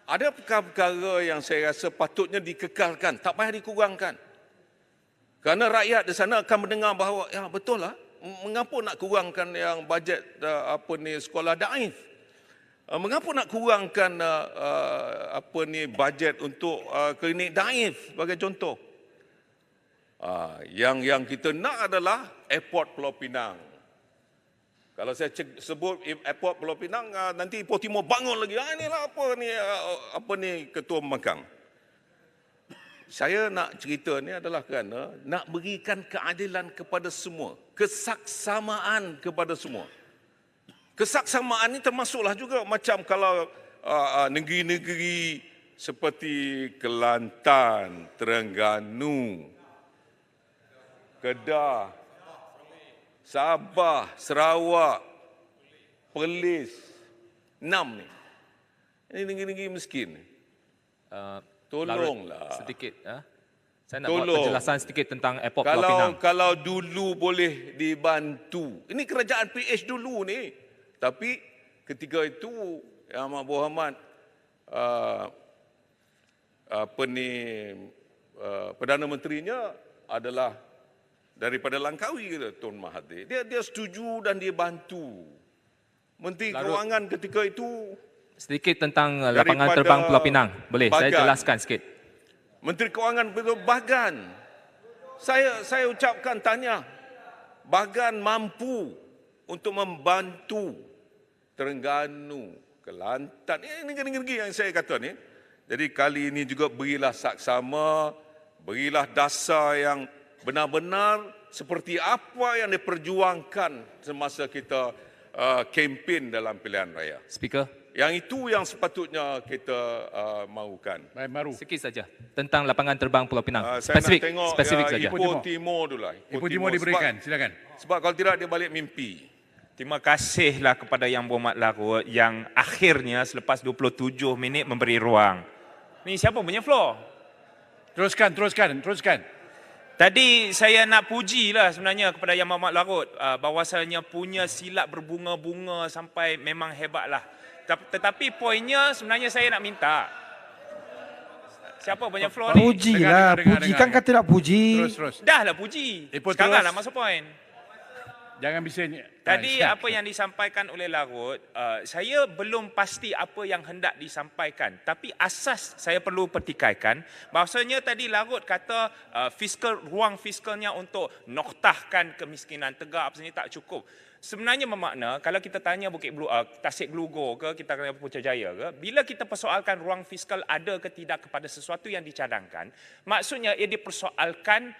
B: ada perkara-perkara yang saya rasa patutnya dikekalkan, tak payah dikurangkan. Kerana rakyat di sana akan mendengar bahawa ya betul lah, mengapa nak kurangkan yang bajet sekolah daif? Mengapa nak kurangkan bajet untuk klinik daif sebagai contoh? Yang kita nak adalah airport Pulau Pinang. Kalau saya sebut airport Pulau Pinang, nanti Ipoh Timur bangun lagi. Inilah apa ni ketua pembangkang. Saya nak cerita ni adalah kerana nak berikan keadilan kepada semua, kesaksamaan kepada semua. Kesaksamaan ni termasuklah juga macam kalau negeri-negeri seperti Kelantan, Terengganu, Kedah, Sabah, Sarawak, Perlis, 6 ni. Ini negeri-negeri miskin. Tolonglah.
C: Sedikit. Saya nak buat penjelasan sedikit tentang airport Pulau Pinang.
B: Kalau dulu boleh dibantu. Ini kerajaan PH dulu ni. Tapi ketika itu Yang Amat Berhormat Perdana Menterinya adalah daripada Langkawi kita, Tun Mahathir. Dia setuju dan dia bantu. Menteri Kewangan ketika itu
C: Sedikit tentang lapangan terbang Pulau Pinang. Boleh saya
B: Bagan.
C: jelaskan sikit?
B: Menteri Kewangan betul Bagan. Saya ucapkan tanya, Bagan mampu untuk membantu Terengganu, Kelantan. Ini negeri-negeri yang saya kata ni. Jadi kali ini juga berilah saksama, berilah dasar yang benar-benar seperti apa yang diperjuangkan semasa kita kempen dalam pilihan raya.
C: Speaker,
B: Yang itu yang sepatutnya kita mahukan.
A: Baik, Maru.
C: sikit saja tentang lapangan terbang Pulau Pinang.
B: Saya nak tengok
C: Spesifik saja.
B: Ipoh Timur dulu lah.
A: Ipoh Timur diberikan, silakan.
B: Sebab kalau tidak dia balik mimpi.
D: Terima kasihlah kepada Yang Berhormat Larut yang akhirnya selepas 27 minit memberi ruang. Ni siapa punya floor?
A: Teruskan.
D: Tadi saya nak pujilah sebenarnya kepada Yang Berhormat Larut bahawasanya punya silap berbunga-bunga sampai memang hebatlah. Tetapi poinnya sebenarnya saya nak minta. Siapa punya floor ni?
A: Pujilah, pujikan
J: kata nak puji.
A: Terus.
D: Dah lah puji. Sekarang lah masuk poin.
A: Jangan bising.
D: Tadi apa yang disampaikan oleh Larut, saya belum pasti apa yang hendak disampaikan. Tapi asas saya perlu pertikaikan, bahawasanya tadi Larut kata ruang fiskalnya untuk noktahkan kemiskinan tegak apa sahaja tak cukup. Sebenarnya bermakna, kalau kita tanya Tasik Gelugor ke, kita tanya Putrajaya ke, bila kita persoalkan ruang fiskal ada ke tidak kepada sesuatu yang dicadangkan, maksudnya ia dipersoalkan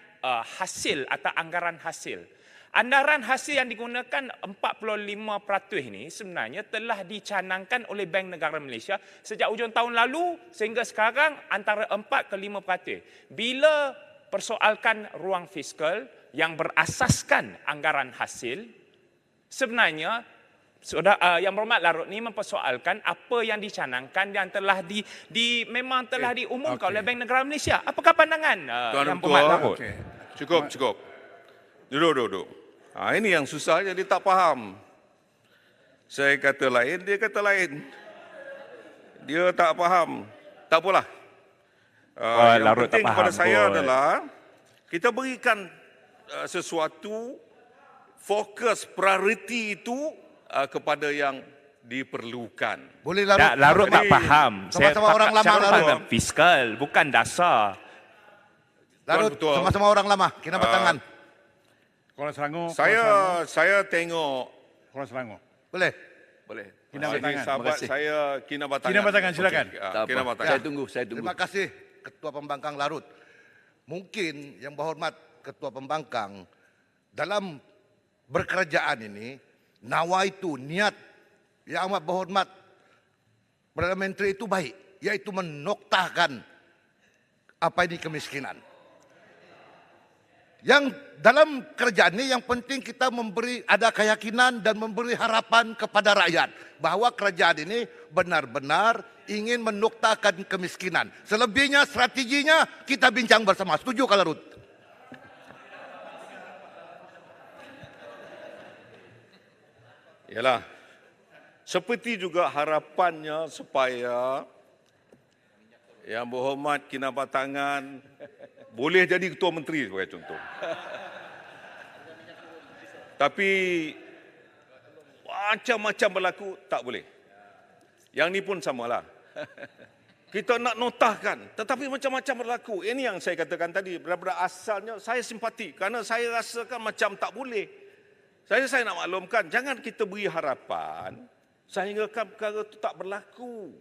D: hasil atau anggaran hasil. Anggaran hasil yang digunakan 45% ini sebenarnya telah dicanangkan oleh Bank Negara Malaysia sejak hujung tahun lalu sehingga sekarang antara 4 ke 5%. Bila persoalkan ruang fiskal yang berasaskan anggaran hasil, sebenarnya Yang Berhormat Larut ni mempersoalkan apa yang dicanangkan yang telah memang telah diumumkan oleh Bank Negara Malaysia. Apakah pandangan Yang Berhormat Larut?
B: Cukup. Duduk. Ini yang susah, jadi tak faham. Saya kata lain, dia kata lain. Dia tak faham. Tak apalah. Yang penting kepada saya adalah kita berikan sesuatu fokus prioriti itu kepada yang diperlukan.
I: Boleh
D: Larut tak faham.
I: Sama-sama orang lama, Larut.
D: Fiskal, bukan dasar.
I: Larut,
B: Betul.
I: sama-sama orang lama. Kena bertangan.
A: Kuala Selangor.
B: Saya tengok.
A: Kuala Selangor.
I: Boleh?
A: Kinabatangan.
B: Sahabat saya Kinabatangan.
A: Kinabatangan, silakan.
B: Kinabatangan.
E: Saya tunggu.
I: Terima kasih Ketua Pembangkang Larut. Mungkin Yang Berhormat Ketua Pembangkang dalam berkerajaan ini, nawaitu niat Yang Amat Berhormat Perdana Menteri itu baik, yaitu menoktahkan apa ini kemiskinan. Yang dalam kerajaan ini yang penting kita ada keyakinan dan memberi harapan kepada rakyat bahawa kerajaan ini benar-benar ingin menoktahkan kemiskinan. Selebihnya strateginya kita bincang bersama. Setuju kalau Larut?
B: Yalah. Seperti juga harapannya supaya Yang Berhormat Kinabatangan boleh jadi Ketua Menteri sebagai contoh. Tapi macam-macam berlaku tak boleh. Yang ni pun samalah. Kita nak notahkan tetapi macam-macam berlaku. Ini yang saya katakan tadi. Daripada asalnya saya simpati kerana saya rasakan macam tak boleh. Saya nak maklumkan jangan kita beri harapan sehingga perkara itu tak berlaku.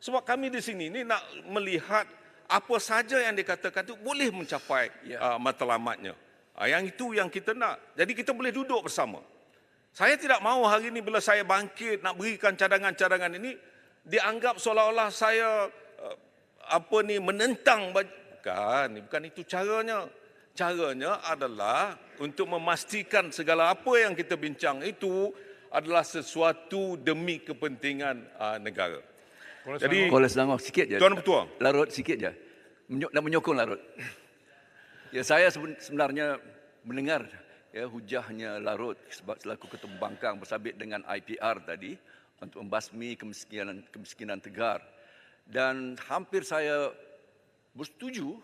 B: Sebab kami di sini ni nak melihat apa saja yang dikatakan itu boleh mencapai matlamatnya. Yang itu yang kita nak. Jadi kita boleh duduk bersama. Saya tidak mahu hari ini bila saya bangkit nak berikan cadangan-cadangan ini dianggap seolah-olah saya menentang. Bukan itu caranya. Caranya adalah untuk memastikan segala apa yang kita bincang itu adalah sesuatu demi kepentingan negara. Jadi
E: Kuala Selangor sikit je.
B: Tuan Ketua.
E: Larut sikit je. Nak menyokong Larut. Ya, saya sebenarnya mendengar hujahnya Larut sebab selaku Ketua Pembangkang bersabit dengan IPR tadi untuk membasmi kemiskinan tegar. Dan hampir saya bersetuju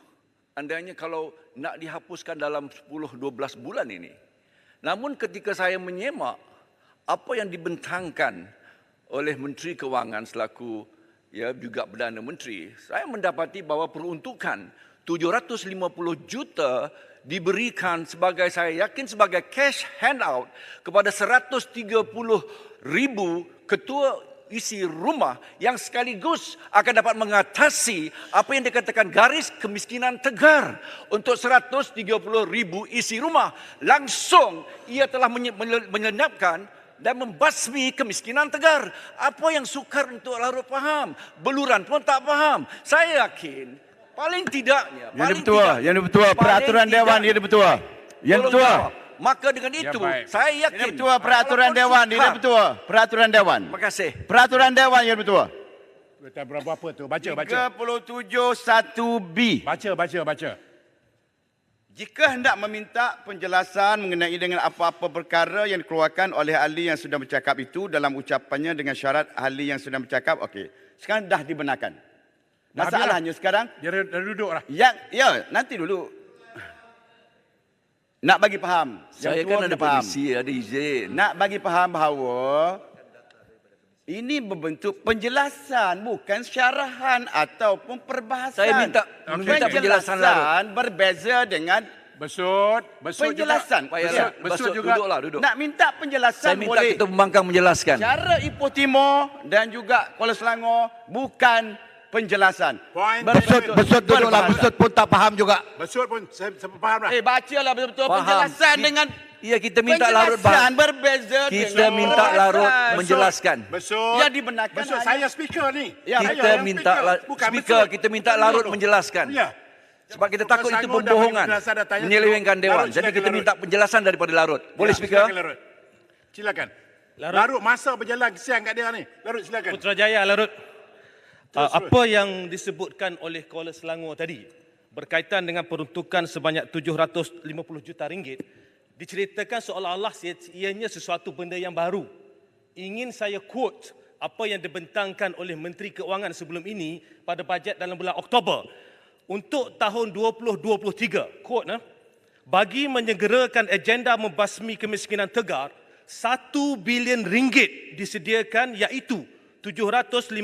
E: andainya kalau nak dihapuskan dalam 10-12 bulan ini. Namun ketika saya menyemak apa yang dibentangkan oleh Menteri Kewangan selaku juga Perdana Menteri, saya mendapati bahawa peruntukan 750 juta diberikan sebagai, saya yakin sebagai cash handout kepada 130,000 ketua isi rumah yang sekaligus akan dapat mengatasi apa yang dikatakan garis kemiskinan tegar untuk 130,000 isi rumah. Langsung ia telah menyenyapkan dan membasmi kemiskinan tegar. Apa yang sukar untuk Larut faham? Beluran pun tak faham. Saya yakin paling tidaknya.
J: Yang betul, peraturan Dewan yang betul. Yang betul.
E: Maka dengan itu, saya yakin.
J: Ini betul peraturan Dewan, ini betul. Peraturan Dewan.
E: Terima kasih.
J: Peraturan Dewan yang betul.
A: Berapa tu? Baca.
J: 37(1)B.
A: Baca.
J: Jika hendak meminta penjelasan mengenai dengan apa-apa perkara yang dikeluarkan oleh ahli yang sudah bercakap itu dalam ucapannya dengan syarat ahli yang sudah bercakap, okey. Sekarang dah dibenarkan. Masalahnya sekarang,
A: Dia dah duduk lah.
J: nanti dulu. Nak bagi faham.
E: Saya kan ada permisi, ada izin.
J: Nak bagi faham bahawa ini berbentuk penjelasan, bukan syarahan ataupun perbahasan.
E: Saya minta penjelasan Larut.
J: Berbeza dengan
A: Besut
J: penjelasan.
E: Juga. Besut juga. Duduk.
J: Nak minta penjelasan
E: Saya minta
J: boleh.
E: Ketua Pembangkang menjelaskan.
J: Cara Ipoh Timur dan juga Kuala Selangor bukan penjelasan.
I: Besut duduklah, Besut pun tak faham juga.
A: Besut pun saya faham lah.
J: Bacalah betul-betul
E: Faham.
J: penjelasan dengan
E: Kita minta Larut
J: penjelasan berbeza
E: Kita
J: dengan
E: minta Larut
J: perbahasan.
E: menjelaskan.
A: Besut.
J: Yang dibenarkan
A: Besut,
J: hanya-
A: saya speaker ni.
E: Kita minta kita minta Larut menjelaskan.
A: Ya.
E: Sebab kita takut itu pembohongan, menyelewengkan Dewan. Jadi kita minta penjelasan daripada Larut. Boleh speaker?
A: Silakan. Larut masa berjalan kesian kat dia ni. Larut silakan.
L: Putrajaya, Larut. Apa yang disebutkan oleh Kuala Selangor tadi berkaitan dengan peruntukan sebanyak 750 juta ringgit diceritakan seolah-olah ianya sesuatu benda yang baru. Ingin saya quote apa yang dibentangkan oleh Menteri Keuangan sebelum ini pada bajet dalam bulan Oktober. Untuk tahun 2023, quote, bagi menyegerakan agenda membasmi kemiskinan tegar, 1 bilion ringgit disediakan, iaitu 750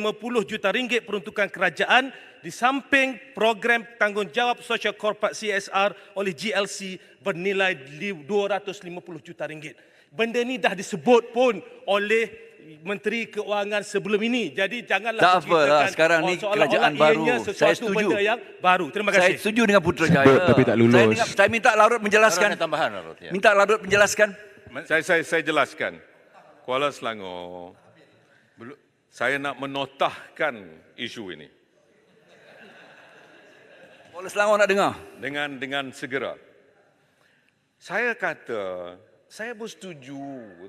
L: juta ringgit peruntukan kerajaan di samping program tanggungjawab sosial korporat CSR oleh GLC bernilai 250 juta ringgit. Benda ni dah disebut pun oleh Menteri Keuangan sebelum ini. Jadi janganlah
E: Tak apalah, sekarang ni kerajaan baru. Saya setuju.
L: Benda yang baru. Terima kasih.
E: Saya setuju dengan Putrajaya.
J: Tapi tak lulus.
E: Saya minta Larut menjelaskan. Tambahan Larut. Minta Larut menjelaskan.
B: Saya jelaskan. Kuala Selangor, saya nak menotahkan isu ini
E: Kuala Selangor nak dengar.
B: dengan segera. Saya kata saya bersetuju,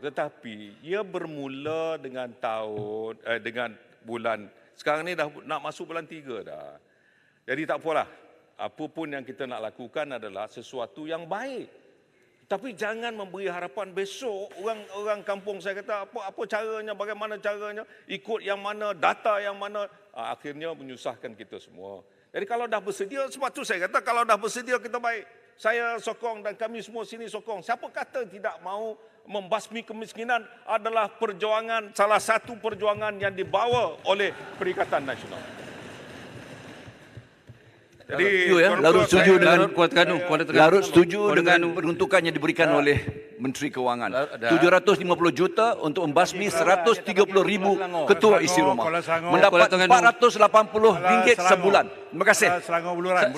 B: tetapi ia bermula dengan dengan bulan, sekarang ni dah nak masuk bulan 3 dah. Jadi tak apalah. Apa pun yang kita nak lakukan adalah sesuatu yang baik. Tapi jangan memberi harapan besok orang kampung saya kata apa caranya, bagaimana caranya, ikut yang mana, data yang mana, akhirnya menyusahkan kita semua. Jadi kalau dah bersedia, sebab tu saya kata kalau dah bersedia kita baik. Saya sokong dan kami semua sini sokong. Siapa kata tidak mahu membasmi kemiskinan adalah perjuangan, salah satu perjuangan yang dibawa oleh Perikatan Nasional. Jadi
E: Larut setuju dengan Larut setuju
J: Kuala
E: dengan
J: Terengganu.
E: peruntukan yang diberikan oleh Menteri Keuangan. 750 juta untuk membasmi 130,000 ketua isi rumah. Mendapat RM480 sebulan. Terima kasih.
A: Selangor Beluran.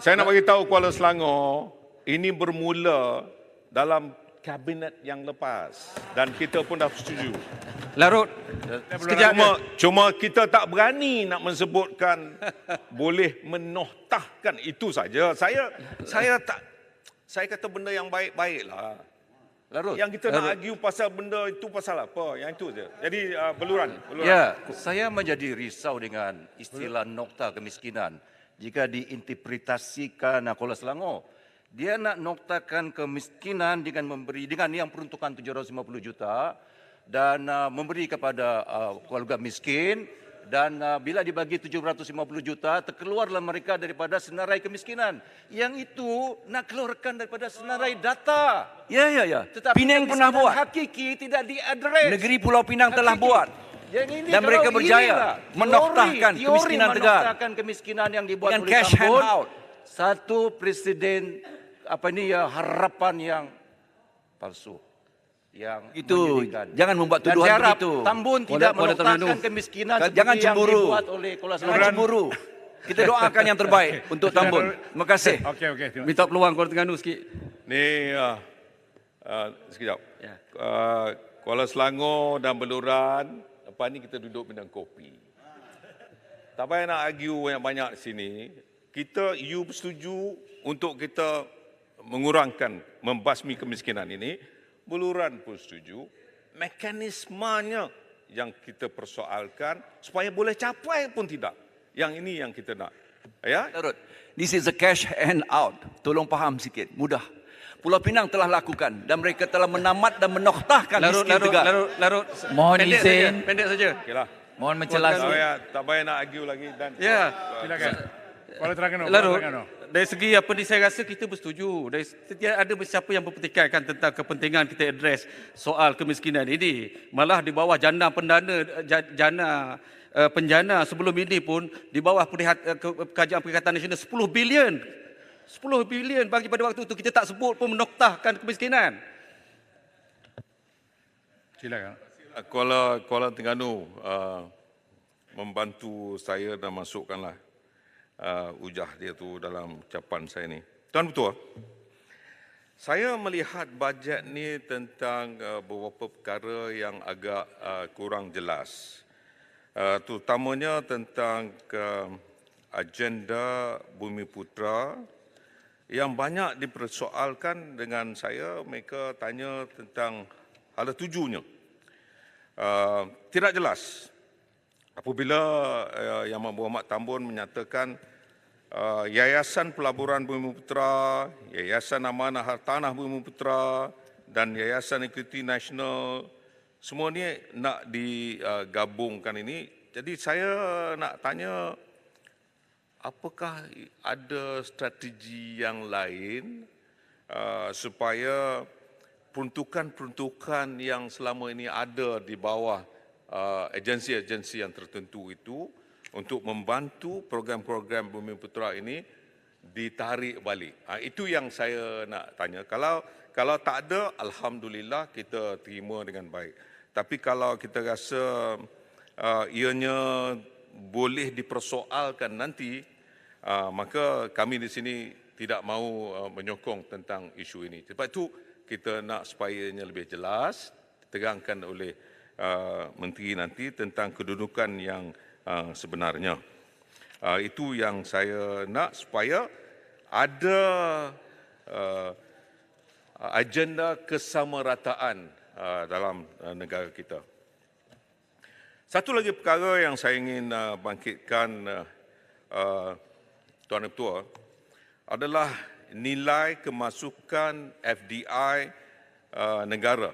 B: Saya nak bagi tahu Kuala Selangor ini bermula dalam kabinet yang lepas dan kita pun dah setuju.
J: Larut.
B: Cuma kita tak berani nak menyebutkan boleh menohtahkan itu saja. Saya kata benda yang baik-baiklah.
E: Larut.
B: Yang kita nak argue pasal benda itu pasal apa? Yang itu je. Jadi beluran.
E: Ya, saya menjadi risau dengan istilah nokta kemiskinan. Jika diinterpretasikan Kuala Selangor, dia nak noktakan kemiskinan dengan yang peruntukan 750 juta dan memberi kepada keluarga miskin Dan bila dibagi 750 juta, terkeluarlah mereka daripada senarai kemiskinan. Yang itu nak keluarkan daripada senarai data.
M: Ya, ya, ya.
E: Tetapi
M: Penang pernah
E: kemiskinan
M: buat.
E: hakiki tidak diadres.
M: Negeri Pulau Pinang telah
E: Hakiki.
M: buat.
E: Yang ini
M: Dan mereka
E: kalau
M: berjaya
E: inilah
M: menoktahkan
E: teori
M: kemiskinan tegar.
E: menoktahkan kemiskinan yang dibuat
M: Dengan
E: oleh
M: cash
E: Tambun.
M: handout.
E: Satu presiden harapan yang palsu. Yang
M: Itu
E: menyedihkan.
M: jangan membuat
E: Dan
M: tuduhan
E: saya harap
M: begitu.
E: Tambun tidak menoktahkan kemiskinan
M: Jangan
E: seperti
M: cemburu.
E: yang dibuat oleh Kuala
M: Jangan
E: Selangor.
M: cemburu. Kita doakan yang terbaik untuk Tambun. Terima kasih.
A: Okey, okey.
L: Minta peluang Kuala Terengganu sikit.
B: Ni sekejap.
L: Ya.
B: Kuala Selangor dan Beluran, lepas ni kita duduk minum kopi. Tak payah nak argue banyak-banyak di sini. You bersetuju untuk kita mengurangkan, membasmi kemiskinan ini. Beluran pun setuju. Mekanismenya yang kita persoalkan supaya boleh capai pun tidak. Yang ini yang kita nak. Ya?
M: Larut, this is a cash hand out. Tolong faham sikit, mudah. Pulau Pinang telah lakukan dan mereka telah menamat dan menoktahkan miskin tegar.
L: Larut.
C: Mohon
L: Pendek
C: izin.
L: saja, pendek saja.
B: Okeylah.
C: Mohon menjelaskan.
B: Tak payah nak argue lagi dan
L: Ya.
A: Silakan. Kuala Terengganu.
L: Larut, dari segi apa ni saya rasa kita bersetuju. Dari tidak ada siapa yang berpetikaikan tentang kepentingan kita address soal kemiskinan ini. Malah di bawah jana penjana sebelum ini pun di bawah kajian Perkhidmatan Nasional 10 bilion. 10 bilion bagi pada waktu itu kita tak sebut pun menoktahkan kemiskinan.
A: Silakan.
B: Kuala Terengganu membantu saya dan masukkanlah ujah dia tu dalam ucapan saya ni. Tuan Ketua, saya melihat bajet ni tentang beberapa perkara yang agak kurang jelas. Terutamanya tentang agenda Bumi Putra yang banyak dipersoalkan dengan saya. Mereka tanya tentang hala tujunya. Tidak jelas. Apabila Yang Berhormat Tambun menyatakan Yayasan Pelaburan Bumi Putra, Yayasan Amanah Hartanah Bumi Putra dan Yayasan Equity Nasional, semua ni nak digabungkan ini. Jadi saya nak tanya, apakah ada strategi yang lain supaya peruntukan-peruntukan yang selama ini ada di bawah agensi-agensi yang tertentu itu untuk membantu program-program Bumi Putra ini ditarik balik. Itu yang saya nak tanya. Kalau tak ada, alhamdulillah kita terima dengan baik. Tapi kalau kita rasa ianya boleh dipersoalkan nanti, maka kami di sini tidak mahu menyokong tentang isu ini. Sebab itu kita nak supaya lebih jelas, diterangkan oleh menteri nanti tentang kedudukan yang sebenarnya. Itu yang saya nak supaya ada agenda kesamarataan dalam negara kita. Satu lagi perkara yang saya ingin bangkitkan, Tuan Ketua, adalah nilai kemasukan FDI negara.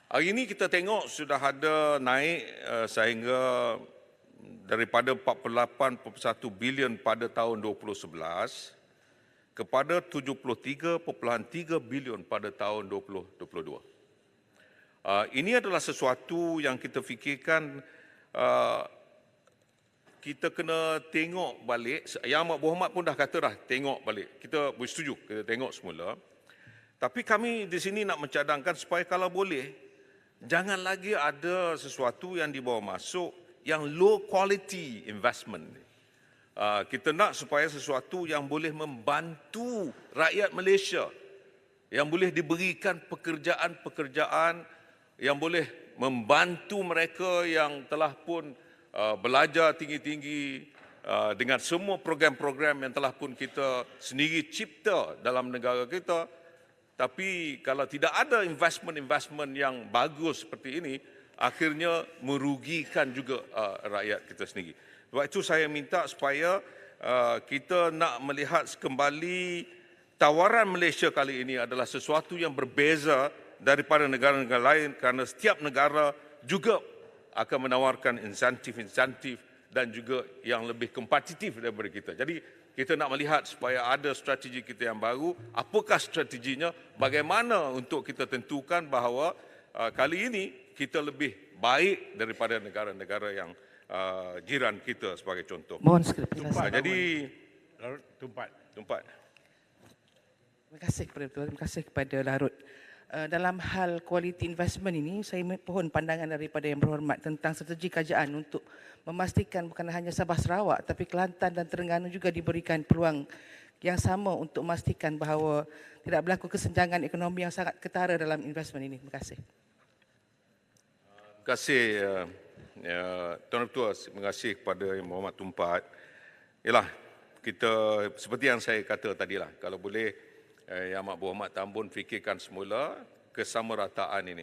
B: Hari ini kita tengok sudah ada naik sehingga daripada 48.1 bilion pada tahun 2011 kepada 73.3 bilion pada tahun 2022. Ini adalah sesuatu yang kita fikirkan kita kena tengok balik. Yang Amat Berhormat pun dah kata dah tengok balik. Kita bersetuju, kita tengok semula. Tapi kami di sini nak mencadangkan supaya kalau boleh, jangan lagi ada sesuatu yang dibawa masuk yang low quality investment. Kita nak supaya sesuatu yang boleh membantu rakyat Malaysia, yang boleh diberikan pekerjaan-pekerjaan, yang boleh membantu mereka yang telah pun belajar tinggi-tinggi dengan semua program-program yang telah pun kita sendiri cipta dalam negara kita. Tapi kalau tidak ada investment yang bagus seperti ini, akhirnya merugikan juga rakyat kita sendiri. Sebab itu saya minta supaya kita nak melihat kembali tawaran Malaysia kali ini adalah sesuatu yang berbeza daripada negara-negara lain kerana setiap negara juga akan menawarkan insentif-insentif dan juga yang lebih kompetitif daripada kita. Jadi kita nak melihat supaya ada strategi kita yang baru, apakah strateginya, bagaimana untuk kita tentukan bahawa kali ini kita lebih baik daripada negara-negara yang jiran kita sebagai contoh.
N: Mohon segera penjelasan.
B: Jadi
A: Larut, tumpat.
N: Terima kasih kepada Tuan, terima kasih kepada Larut. Dalam hal quality investment ini, saya mohon pandangan daripada Yang Berhormat tentang strategi kerajaan untuk memastikan bukan hanya Sabah Sarawak tapi Kelantan dan Terengganu juga diberikan peluang yang sama untuk memastikan bahawa tidak berlaku kesenjangan ekonomi yang sangat ketara dalam investment ini. Terima kasih.
B: Terima kasih Tuan Ketua, terima kasih kepada Yang Berhormat Tumpat. Yalah, kita seperti yang saya kata tadilah, kalau boleh Yang Amat Berhormat Tambun fikirkan semula kesamarataan ini.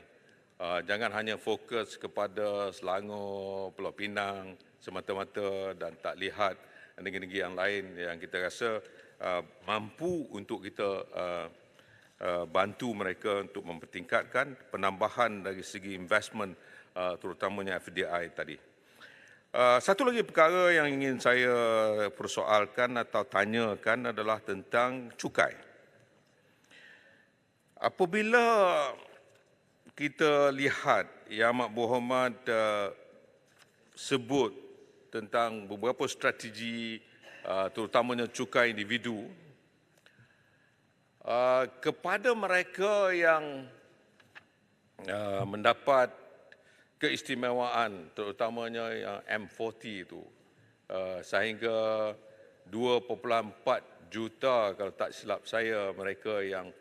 B: Jangan hanya fokus kepada Selangor, Pulau Pinang semata-mata dan tak lihat negeri-negeri yang lain yang kita rasa mampu untuk kita bantu mereka untuk mempertingkatkan penambahan dari segi investment terutamanya FDI tadi. Satu lagi perkara yang ingin saya persoalkan atau tanyakan adalah tentang cukai. Apabila kita lihat Yang Amat Berhormat sebut tentang beberapa strategi terutamanya cukai individu, kepada mereka yang mendapat keistimewaan terutamanya yang M40 itu sehingga 2.4 juta kalau tak silap saya mereka yang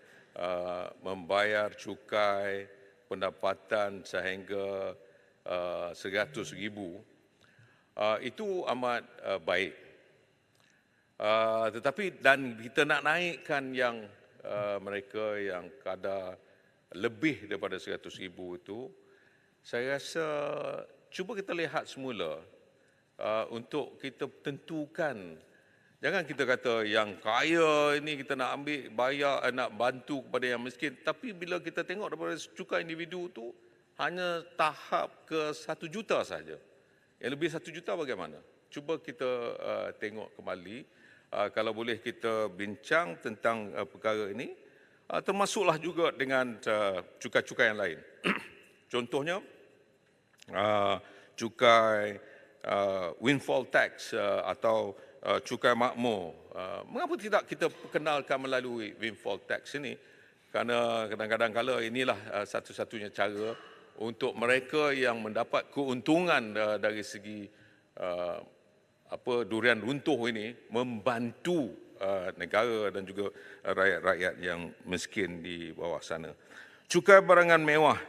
B: membayar cukai pendapatan sehingga 100,000 itu amat baik. Tetapi dan kita nak naikkan yang mereka yang kadar lebih daripada 100,000 itu, saya rasa cuba kita lihat semula untuk kita tentukan. Jangan kita kata yang kaya ini kita nak ambil bayar, nak bantu kepada yang miskin. Tapi bila kita tengok daripada cukai individu itu hanya tahap ke 1 juta saja. Yang lebih 1 juta bagaimana? Cuba kita tengok kembali. Kalau boleh kita bincang tentang perkara ini. Termasuklah juga dengan cukai-cukai yang lain. Contohnya cukai windfall tax atau cukai makmur. Mengapa tidak kita perkenalkan melalui windfall tax ini? Kerana kadang-kadang kala inilah satu-satunya cara untuk mereka yang mendapat keuntungan dari segi durian runtuh ini membantu negara dan juga rakyat-rakyat yang miskin di bawah sana. Cukai barangan mewah.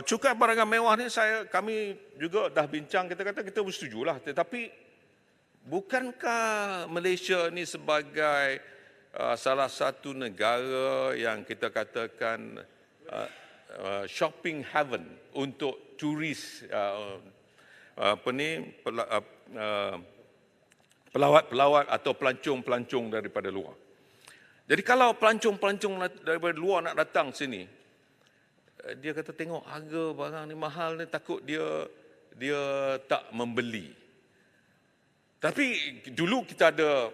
B: Cukai barangan mewah ni kami juga dah bincang, kita kata kita bersetujulah, tetapi bukankah Malaysia ni sebagai salah satu negara yang kita katakan shopping heaven untuk turis pelawat-pelawat atau pelancong-pelancong daripada luar. Jadi kalau pelancong-pelancong daripada luar nak datang sini, dia kata tengok harga barang ni mahal ni, takut dia tak membeli. Tapi dulu kita ada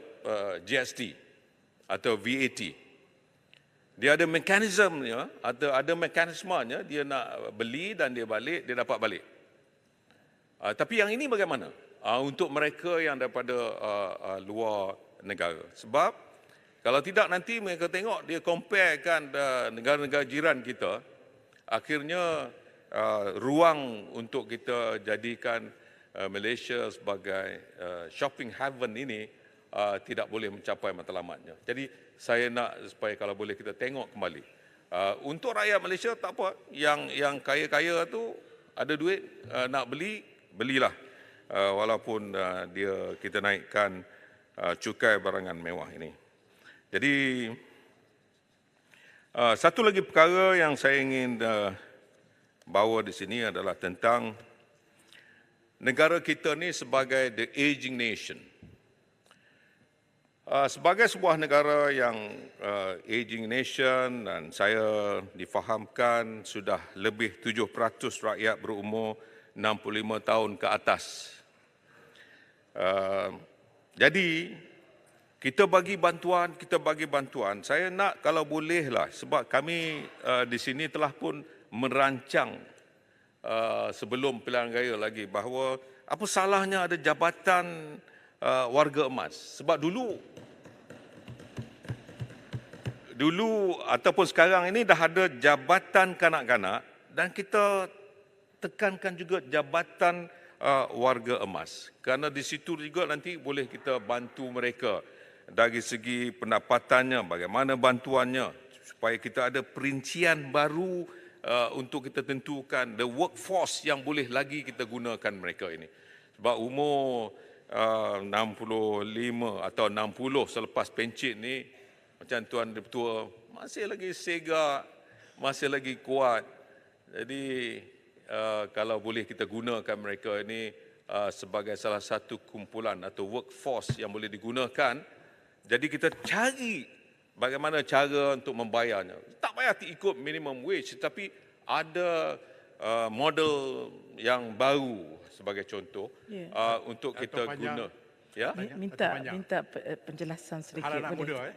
B: GST atau VAT. Dia ada mekanismenya, ada mekanismenya, dia nak beli dan dia balik, dia dapat balik. Tapi yang ini bagaimana? Untuk mereka yang daripada luar negara. Sebab kalau tidak nanti mereka tengok, dia comparekan negara-negara jiran kita, akhirnya ruang untuk kita jadikan Malaysia sebagai shopping heaven ini tidak boleh mencapai matlamatnya. Jadi saya nak supaya kalau boleh kita tengok kembali. Untuk rakyat Malaysia tak apa, yang kaya-kaya tu ada duit nak beli, belilah. Walaupun kita naikkan cukai barangan mewah ini. Jadi satu lagi perkara yang saya ingin bawa di sini adalah tentang negara kita ni sebagai the aging nation. Sebagai sebuah negara yang aging nation dan saya difahamkan sudah lebih 7% rakyat berumur 65 tahun ke atas. Jadi kita bagi bantuan. Saya nak kalau bolehlah sebab kami di sini telah pun merancang sebelum pilihan raya lagi bahawa apa salahnya ada jabatan warga emas. Sebab dulu ataupun sekarang ini dah ada jabatan kanak-kanak dan kita tekankan juga jabatan warga emas. Kerana di situ juga nanti boleh kita bantu mereka dari segi pendapatannya, bagaimana bantuannya supaya kita ada perincian baru untuk kita tentukan the workforce yang boleh lagi kita gunakan mereka ini. Sebab umur 65 atau 60 selepas pencit ni macam Tuan Ketua masih lagi segak, masih lagi kuat. Jadi kalau boleh kita gunakan mereka ini sebagai salah satu kumpulan atau workforce yang boleh digunakan. Jadi kita cari bagaimana cara untuk membayarnya. Tak payah ikut minimum wage tetapi ada model yang baru sebagai contoh untuk kita guna. Ya?
N: Minta penjelasan sedikit.
A: Anak
N: boleh?
A: muda,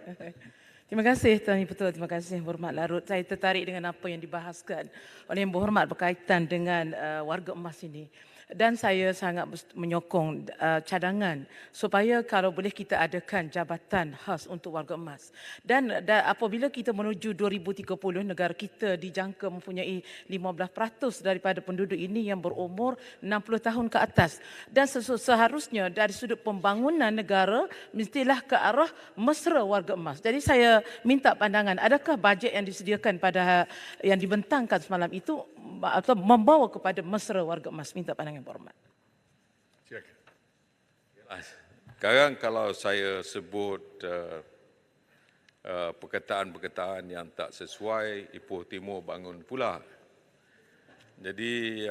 N: Terima kasih Tuan Yang Bertuan, terima kasih Yang Berhormat Larut. Saya tertarik dengan apa yang dibahaskan oleh Yang Berhormat berkaitan dengan warga emas ini. Dan saya sangat menyokong cadangan supaya kalau boleh kita adakan jabatan khas untuk warga emas. Dan apabila kita menuju 2030, negara kita dijangka mempunyai 15% daripada penduduk ini yang berumur 60 tahun ke atas. Dan seharusnya dari sudut pembangunan negara mestilah ke arah mesra warga emas. Jadi saya minta pandangan, adakah bajet yang disediakan pada yang dibentangkan semalam itu atau membawa kepada mesra warga emas? Minta pandangan Yang Berhormat.
B: Sekarang kalau saya sebut perkataan-perkataan yang tak sesuai, Ipoh Timur bangun pula. Jadi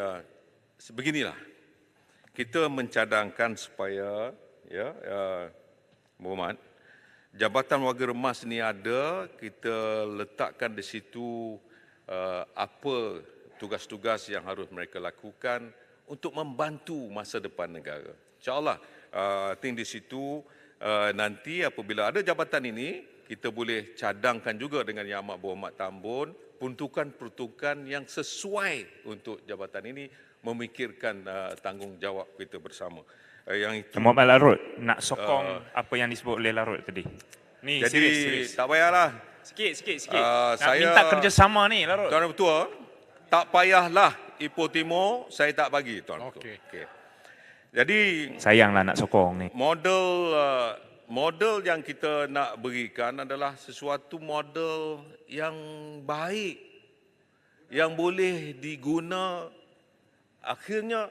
B: beginilah, kita mencadangkan supaya Berhormat, Jabatan Warga Emas ni ada, kita letakkan di situ apa tugas-tugas yang harus mereka lakukan untuk membantu masa depan negara. InsyaAllah, I think di situ nanti apabila ada jabatan ini, kita boleh cadangkan juga dengan Yang Amat Berhormat Tambun, peruntukan-peruntukan yang sesuai untuk jabatan ini, memikirkan tanggungjawab kita bersama. Yang itu,
D: Berhormat Larut, nak sokong apa yang disebut oleh Larut tadi. Ni
B: jadi,
D: serius.
B: tak payahlah.
D: Sikit. Nak minta kerjasama ni Larut.
B: Tuan Ketua, tak payahlah Ipoh Timur, saya tak bagi Tuan Ketua. Okay. Jadi
D: Sayanglah nak sokong ni.
B: Model yang kita nak berikan adalah sesuatu model yang baik, yang boleh diguna akhirnya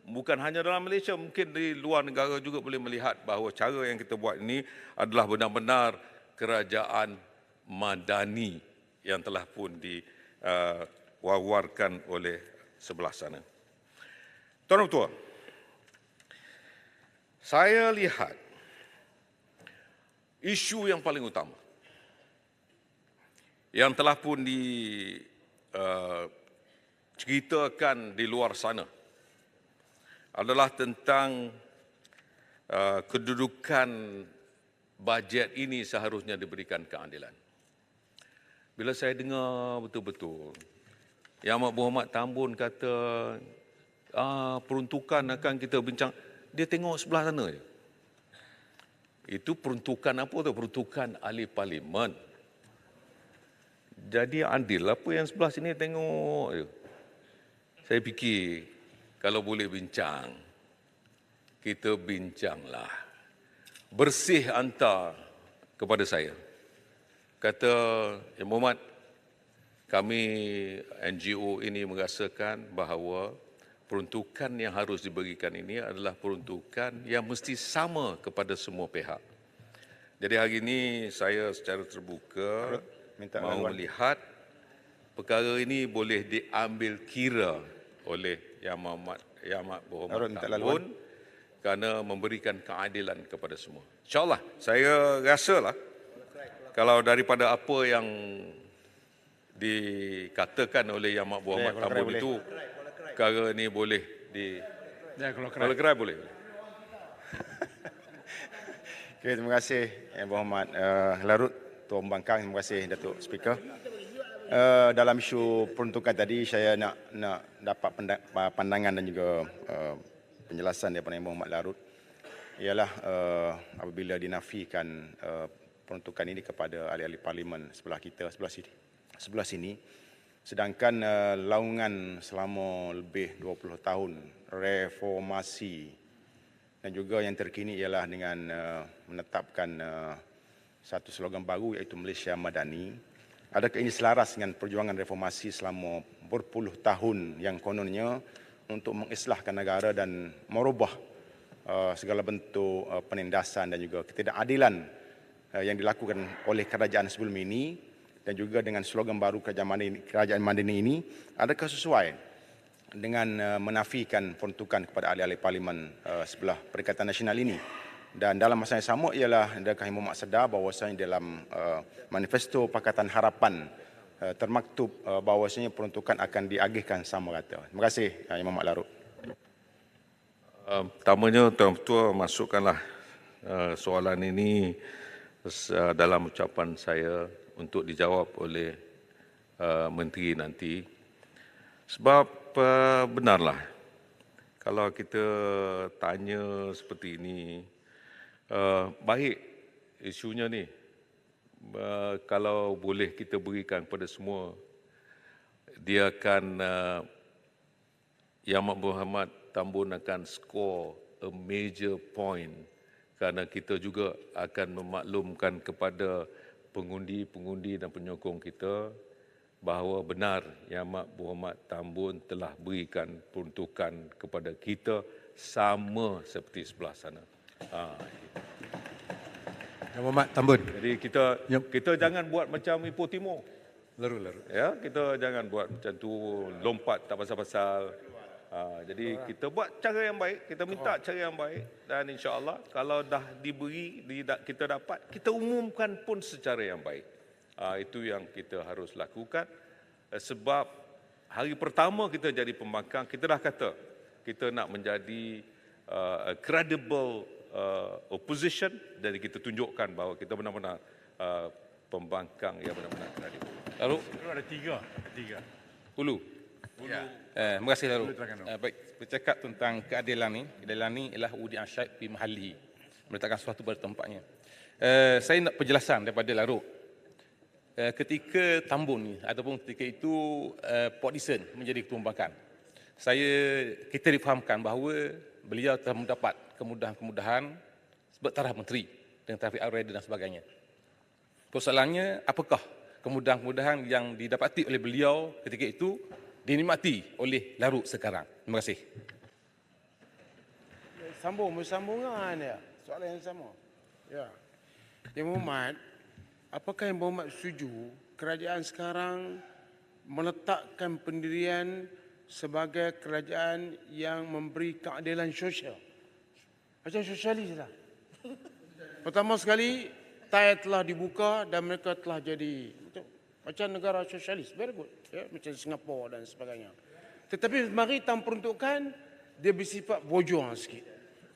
B: bukan hanya dalam Malaysia, mungkin di luar negara juga boleh melihat bahawa cara yang kita buat ini adalah benar-benar kerajaan madani yang telah pun diwawarkan oleh sebelah sana. Tuan Ketua, saya lihat isu yang paling utama yang telah pun diceritakan di luar sana adalah tentang kedudukan bajet ini seharusnya diberikan keadilan. Bila saya dengar betul-betul, Yang Amat Berhormat Tambun kata peruntukan akan kita bincang, dia tengok sebelah sana je. Itu peruntukan apa tu? Peruntukan ahli parlimen. Jadi adil apa yang sebelah sini tengok je. Saya fikir kalau boleh bincang, kita bincanglah. Bersih hantar kepada saya. Kata Yang Berhormat, kami NGO ini merasakan bahawa peruntukan yang harus diberikan ini adalah peruntukan yang mesti sama kepada semua pihak. Jadi hari ini saya secara terbuka mahu melihat perkara ini boleh diambil kira oleh Yang Amat Berhormat Tambun kerana memberikan keadilan kepada semua. InsyaAllah, saya rasalah kalau daripada apa yang dikatakan oleh Yang Amat Berhormat Tambun itu, perkara ni boleh kalau kerai boleh.
J: Okay, terima kasih Yang Berhormat Larut, Tuan Pembangkang. Terima kasih Datuk Speaker. Dalam isu peruntukan tadi, saya nak dapat pandangan dan juga penjelasan daripada Yang Berhormat Larut. Ialah apabila dinafikan peruntukan ini kepada ahli-ahli parlimen sebelah kita, sebelah sini, sedangkan laungan selama lebih 20 tahun reformasi dan juga yang terkini ialah dengan menetapkan satu slogan baru iaitu Malaysia Madani. Adakah ini selaras dengan perjuangan reformasi selama berpuluh tahun yang kononnya untuk mengislahkan negara dan merubah segala bentuk penindasan dan juga ketidakadilan yang dilakukan oleh kerajaan sebelum ini, dan juga dengan slogan baru kerajaan Madani ini, adakah sesuai dengan menafikan peruntukan kepada ahli-ahli parlimen sebelah Perikatan Nasional ini? Dan dalam masa yang sama ialah adakah Yang Berhormat sedar bahawasanya dalam manifesto Pakatan Harapan termaktub bahawasanya peruntukan akan diagihkan sama rata. Terima kasih Yang Berhormat Larut.
B: Pertamanya Tuan Ketua masukkanlah soalan ini dalam ucapan saya untuk dijawab oleh menteri nanti. Sebab benarlah kalau kita tanya seperti ini, baik isunya ni, kalau boleh kita berikan kepada semua, dia akan Yang Amat Berhormat Tambun akan score a major point, kerana kita juga akan memaklumkan kepada pengundi-pengundi dan penyokong kita bahawa benar Yang Amat Berhormat Tambun telah berikan peruntukan kepada kita sama seperti sebelah sana.
F: Yang Berhormat Tambun.
B: Jadi kita jangan buat macam Ipoh Timur.
F: Larut.
B: Ya, kita jangan buat macam tu, lompat tak pasal-pasal. Jadi kita buat cara yang baik, kita minta cara yang baik, dan insya-Allah kalau dah diberi, kita dapat, kita umumkan pun secara yang baik. Itu yang kita harus lakukan, sebab hari pertama kita jadi pembangkang, kita dah kata kita nak menjadi credible opposition, jadi kita tunjukkan bahawa kita benar-benar pembangkang yang benar-benar kredibel.
C: Lalu
A: Ada tiga.
C: Hulu. Terima kasih Larut. Baik, bercakap tentang keadilan ni ialah wudi asyai fi mahallihi, meletakkan sesuatu pada tempatnya. Saya nak penjelasan daripada Larut. Ketika Tambun ni ataupun ketika itu Port Dickson menjadi ketua pembangkang, kita difahamkan bahawa beliau telah mendapat kemudahan-kemudahan bertaraf menteri dengan traffic arrest dan sebagainya. Persoalannya, apakah kemudahan-kemudahan yang didapati oleh beliau ketika itu dinikmati oleh Larut sekarang? Terima kasih.
H: Bersambungan ya. Soalan yang sama. Ya. Yang Berhormat, apakah Yang Berhormat setuju kerajaan sekarang meletakkan pendirian sebagai kerajaan yang memberi keadilan sosial? Macam sosialis lah. Pertama sekali, tai telah dibuka dan mereka telah jadi macam negara sosialis. Very good. Ya, macam Singapura dan sebagainya. Tetapi mari tanpa peruntukan, dia bersifat bojong sikit.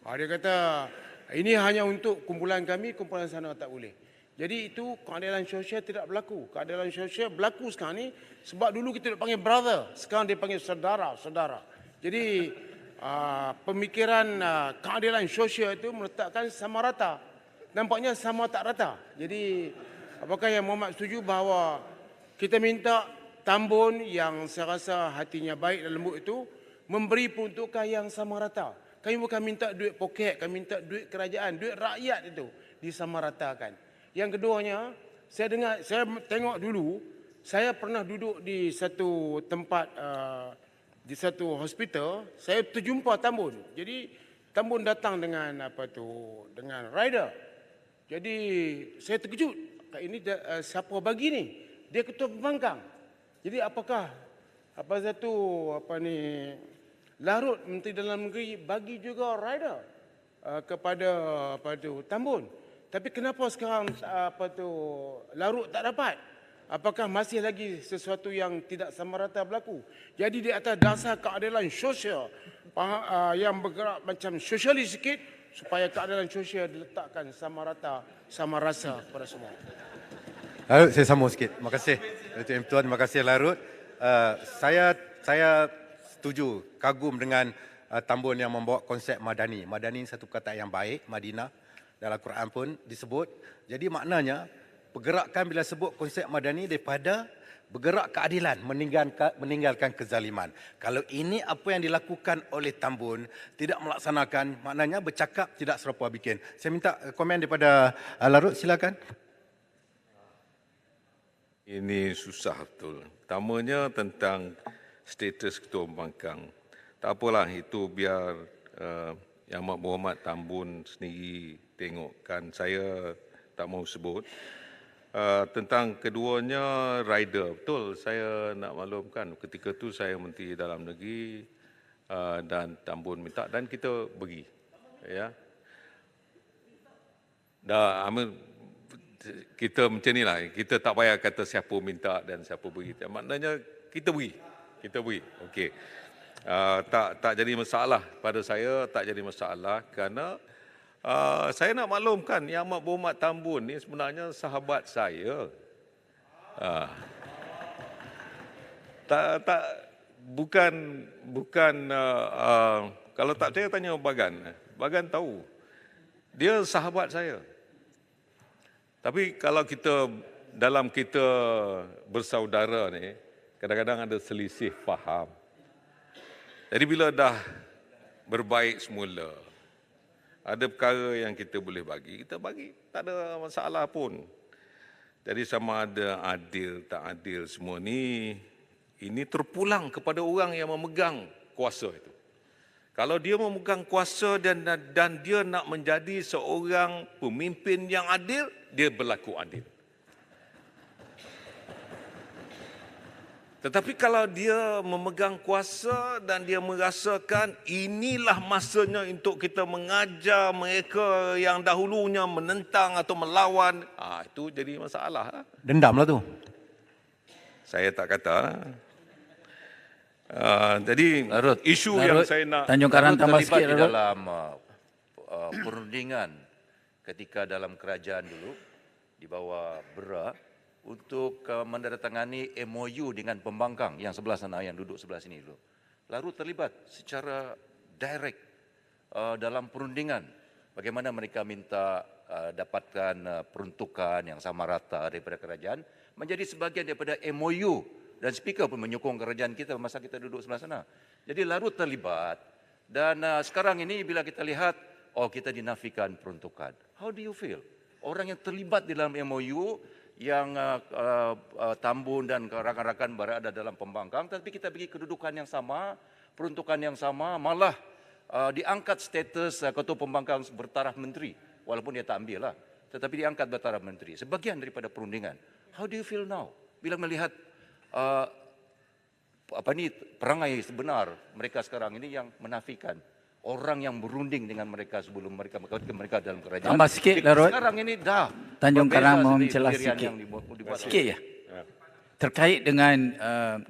H: Dia kata, ini hanya untuk kumpulan kami, kumpulan sana tak boleh. Jadi itu keadilan sosial tidak berlaku. Keadilan sosial berlaku sekarang ni sebab dulu kita panggil brother, sekarang dia panggil saudara. Jadi pemikiran keadilan sosial itu meletakkan sama rata. Nampaknya sama tak rata. Jadi apakah Yang Berhormat setuju bahawa kita minta Tambun yang saya rasa hatinya baik dan lembut itu memberi peruntukan yang sama rata. Kami bukan minta duit poket, kami minta duit kerajaan, duit rakyat itu disamaratakan. Yang keduanya, saya tengok dulu, saya pernah duduk di satu tempat, di satu hospital, saya terjumpa Tambun. Jadi Tambun datang dengan dengan rider. Jadi saya terkejut, ini siapa bagi ni? Dia ketua pembangkang. Jadi apakah Larut Menteri Dalam Negeri bagi juga rider? kepada Tambun. Tapi kenapa sekarang Larut tak dapat? Apakah masih lagi sesuatu yang tidak sama rata berlaku? Jadi di atas dasar keadilan sosial yang bergerak macam sosialis sikit supaya keadilan sosial diletakkan sama rata, sama rasa kepada semua.
F: Larut, saya sambung sikit. Terima kasih Datuk M. Tuan, terima kasih Larut. Saya setuju, kagum dengan Tambun yang membawa konsep Madani. Madani satu kata yang baik, Madinah dalam Quran pun disebut. Jadi maknanya pergerakan bila sebut konsep Madani daripada bergerak keadilan, meninggalkan kezaliman. Kalau ini apa yang dilakukan oleh Tambun, tidak melaksanakan, maknanya bercakap tidak serupa bikin. Saya minta komen daripada Larut, silakan.
B: Ini susah betul. Pertamanya tentang status Ketua Pembangkang. Tak apalah, itu biar Yang Amat Berhormat Tambun sendiri tengok. Kan saya tak mau sebut. Tentang keduanya rider, betul, saya nak maklumkan ketika tu saya Menteri Dalam Negeri dan Tambun minta dan kita beri, ya. Dah kita macam ni lah, kita tak payah kata siapa minta dan siapa beri, maknanya kita beri, okey. Tak jadi masalah pada saya, tak jadi masalah kerana saya nak maklumkan Yang Amat Berhormat Tambun ni sebenarnya sahabat saya. Bukan kalau tak percaya tanya Bagan. Bagan tahu. Dia sahabat saya. Tapi kalau dalam kita bersaudara ni, kadang-kadang ada selisih faham. Jadi bila dah berbaik semula, ada perkara yang kita boleh bagi, kita bagi. Tak ada masalah pun. Jadi sama ada adil, tak adil semua ni, ini terpulang kepada orang yang memegang kuasa itu. Kalau dia memegang kuasa dan dia nak menjadi seorang pemimpin yang adil, dia berlaku adil. Tetapi kalau dia memegang kuasa dan dia merasakan inilah masanya untuk kita mengajar mereka yang dahulunya menentang atau melawan, itu jadi masalah.
F: Dendamlah tu.
B: Saya tak kata. Jadi
E: Larut,
B: isu yang saya nak
E: Tanjung Karang tambah sikit
B: di
E: dalam perundingan ketika dalam kerajaan dulu di bawah Bera untuk menandatangani MOU dengan pembangkang yang sebelah sana, yang duduk sebelah sini dulu. Larut terlibat secara direct dalam perundingan. Bagaimana mereka minta dapatkan peruntukan yang sama rata daripada kerajaan menjadi sebahagian daripada MOU, dan speaker pun menyokong kerajaan kita masa kita duduk sebelah sana. Jadi Larut terlibat, dan sekarang ini bila kita lihat, kita dinafikan peruntukan. How do you feel? Orang yang terlibat di dalam MOU yang Tambun dan rakan-rakan berada dalam pembangkang, tapi kita bagi kedudukan yang sama, peruntukan yang sama, malah diangkat status Ketua Pembangkang bertaraf menteri, walaupun dia tak ambil lah, tetapi diangkat bertaraf menteri, sebagian daripada perundingan. How do you feel now bila melihat perangai sebenar mereka sekarang ini yang menafikan orang yang berunding dengan mereka sebelum mereka dalam kerajaan.
O: Tambah sikit, Larut.
E: Sekarang ini dah
O: Tanjung Karang mau
E: berbeza
O: mencelah
E: pendirian
O: sikit.
E: yang dibuat
O: Sikit ya. Terkait dengan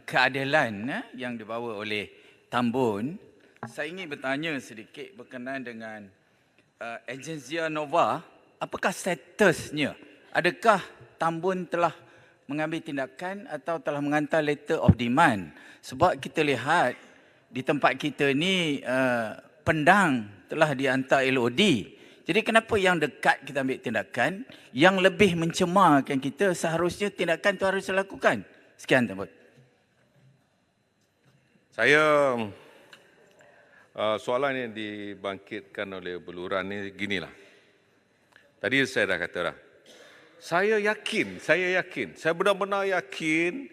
O: keadilan yang dibawa oleh Tambun, saya ingin bertanya sedikit berkenaan dengan Agencia Nova. Apakah statusnya? Adakah Tambun telah mengambil tindakan atau telah menghantar letter of demand? Sebab kita lihat di tempat kita ni Pendang telah dihantar LOD. Jadi kenapa yang dekat kita ambil tindakan, yang lebih mencemarkan kita seharusnya tindakan itu harus dilakukan? Sekian, Tambun.
B: Saya soalan yang dibangkitkan oleh Beluran ni ginilah. Tadi saya dah kata dah. Saya yakin, saya benar-benar yakin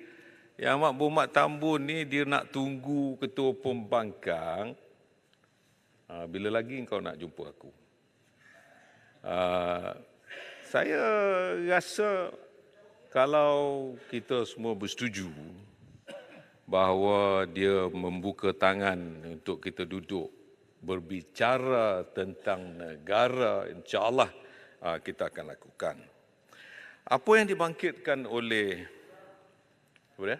B: Yang Amat Berhormat Tambun ni dia nak tunggu Ketua Pembangkang. Bila lagi kau nak jumpa aku? Saya rasa kalau kita semua bersetuju bahawa dia membuka tangan untuk kita duduk berbicara tentang negara, insya-Allah kita akan lakukan. Apa yang dibangkitkan oleh apa dia?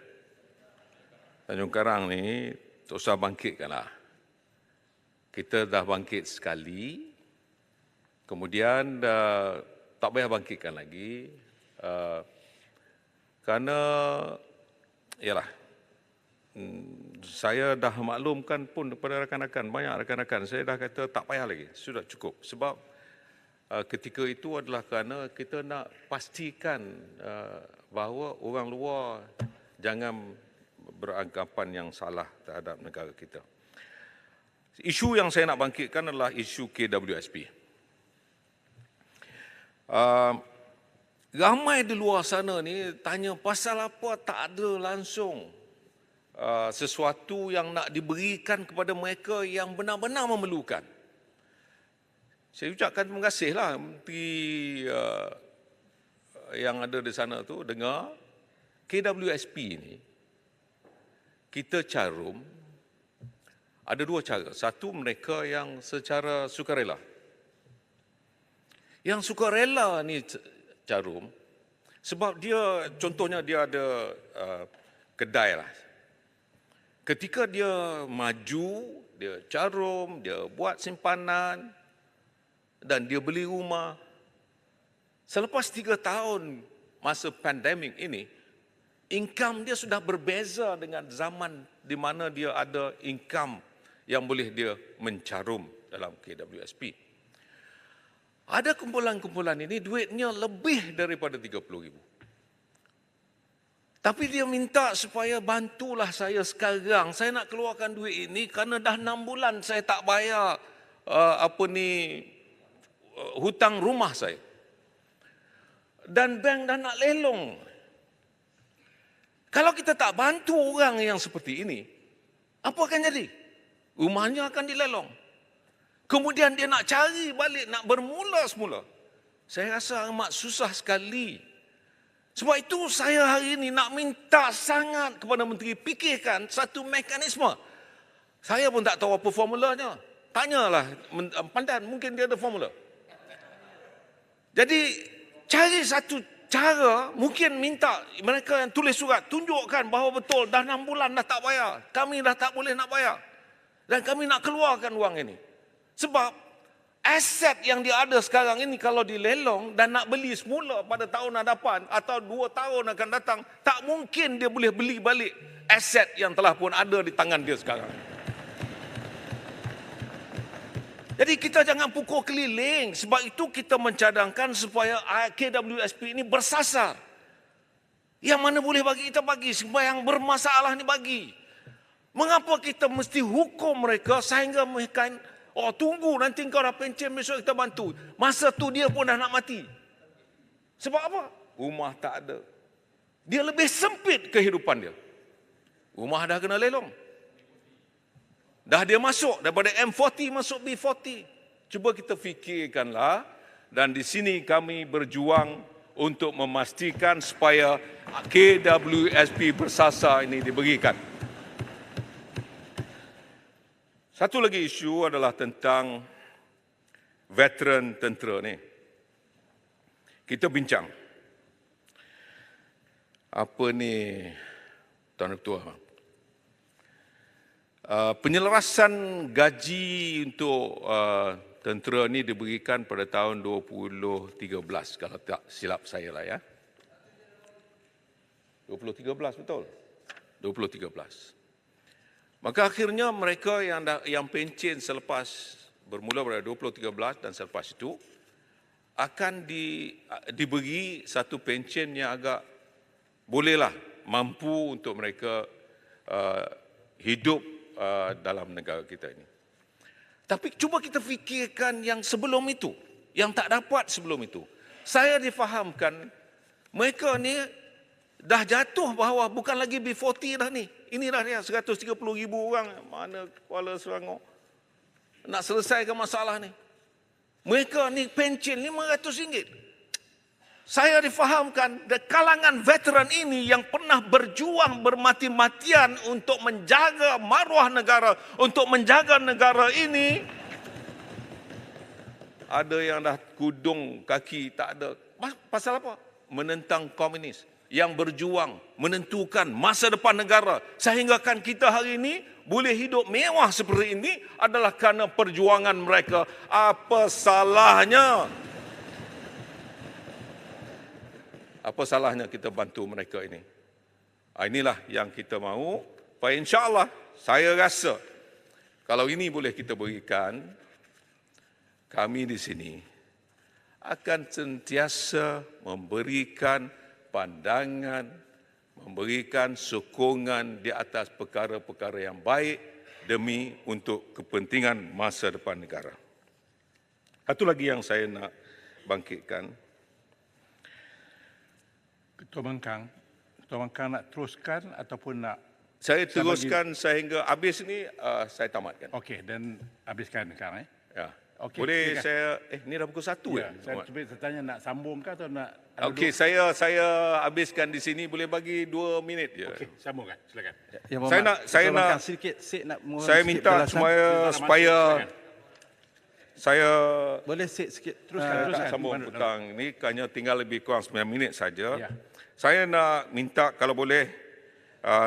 B: Tanjung Karang ni, tak usah bangkitkanlah. Kita dah bangkit sekali, kemudian tak payah bangkitkan lagi, kerana ialah saya dah maklumkan pun kepada rakan-rakan, banyak rakan-rakan saya dah kata tak payah lagi, sudah cukup. Sebab ketika itu adalah kerana kita nak pastikan bahawa orang luar jangan beranggapan yang salah terhadap negara kita. Isu yang saya nak bangkitkan adalah isu KWSP. Ramai di luar sana ni tanya pasal apa tak ada langsung sesuatu yang nak diberikan kepada mereka yang benar-benar memerlukan. Saya ucapkan terima kasihlah Menteri yang ada di sana tu dengar KWSP ni kita carum ada dua cara. Satu, mereka yang secara sukarela. Yang sukarela ni carum sebab dia contohnya dia ada kedai lah. Ketika dia maju, dia carum, dia buat simpanan dan dia beli rumah. Selepas 3 tahun masa pandemik ini, income dia sudah berbeza dengan zaman di mana dia ada income yang boleh dia mencarum dalam KWSP. Ada kumpulan-kumpulan ini duitnya lebih daripada 30,000. Tapi dia minta supaya bantulah saya sekarang. Saya nak keluarkan duit ini kerana dah 6 bulan saya tak bayar hutang rumah saya. Dan bank dah nak lelong. Kalau kita tak bantu orang yang seperti ini, apa akan jadi? Rumahnya akan dilelong. Kemudian dia nak cari balik, nak bermula semula. Saya rasa amat susah sekali. Sebab itu saya hari ini nak minta sangat kepada Menteri fikirkan satu mekanisme. Saya pun tak tahu apa formulanya. Tanyalah Pandan, mungkin dia ada formula. Jadi cari satu cara, mungkin minta mereka yang tulis surat, tunjukkan bahawa betul dah 6 bulan dah tak bayar. Kami dah tak boleh nak bayar. Dan kami nak keluarkan wang ini. Sebab aset yang dia ada sekarang ini kalau dilelong dan nak beli semula pada tahun hadapan atau 2 tahun akan datang, tak mungkin dia boleh beli balik aset yang telah pun ada di tangan dia sekarang. Jadi kita jangan pukul keliling. Sebab itu kita mencadangkan supaya KWSP ini bersasar. Yang mana boleh bagi kita bagi, semua yang bermasalah ni bagi. Mengapa kita mesti hukum mereka sehingga mereka tunggu nanti kau dah pencen besok kita bantu. Masa tu dia pun dah nak mati. Sebab apa? Rumah tak ada. Dia lebih sempit kehidupan dia. Rumah dah kena lelong. Dah dia masuk daripada M40 masuk B40. Cuba kita fikirkanlah, dan di sini kami berjuang untuk memastikan supaya KWSP bersasar ini diberikan. Satu lagi isu adalah tentang veteran tentera ni. Kita bincang. Apa ni, Tuan Ketua? Penyelarasan gaji untuk tentera ni diberikan pada tahun 2013 kalau tak silap saya lah ya. 2013 betul. 2013. Maka akhirnya mereka yang pencen selepas bermula pada 2013 dan selepas itu akan diberi satu pencen yang agak bolehlah mampu untuk mereka hidup dalam negara kita ini. Tapi cuba kita fikirkan yang sebelum itu, yang tak dapat sebelum itu. Saya difahamkan mereka ni dah jatuh bahawa bukan lagi B40 dah ni. Ini dah dia 130,000 orang mana Kuala Selangor nak selesaikan masalah ni. Mereka ni pencen RM500. Saya difahamkan kalangan veteran ini yang pernah berjuang bermati-matian untuk menjaga maruah negara, untuk menjaga negara ini, ada yang dah kudung kaki tak ada. Pasal apa? Menentang komunis yang berjuang menentukan masa depan negara sehinggakan kita hari ini boleh hidup mewah seperti ini adalah kerana perjuangan mereka. Apa salahnya? Apa salahnya kita bantu mereka ini? Inilah yang kita mahu. InsyaAllah saya rasa kalau ini boleh kita berikan, kami di sini akan sentiasa memberikan pandangan, memberikan sokongan di atas perkara-perkara yang baik demi untuk kepentingan masa depan negara. Satu lagi yang saya nak bangkitkan.
A: Ketua Bangkang nak teruskan ataupun nak...
B: Saya teruskan sehingga habis ni saya tamatkan.
A: Okey, dan habiskan sekarang.
B: Ya.
A: Okay,
B: boleh
A: silakan.
B: saya ni dah pukul 1
A: ya. Saya tanya nak sambung ke atau nak...
B: Okey, saya habiskan di sini, boleh bagi 2 minit je.
A: Okey, sambungkan. Silakan.
B: Ya, saya nak saya minta supaya saya
P: boleh sikit
B: teruskan sambung petang ni, hanya tinggal lebih kurang 9 minit saja.
A: Ya.
B: Saya nak minta kalau boleh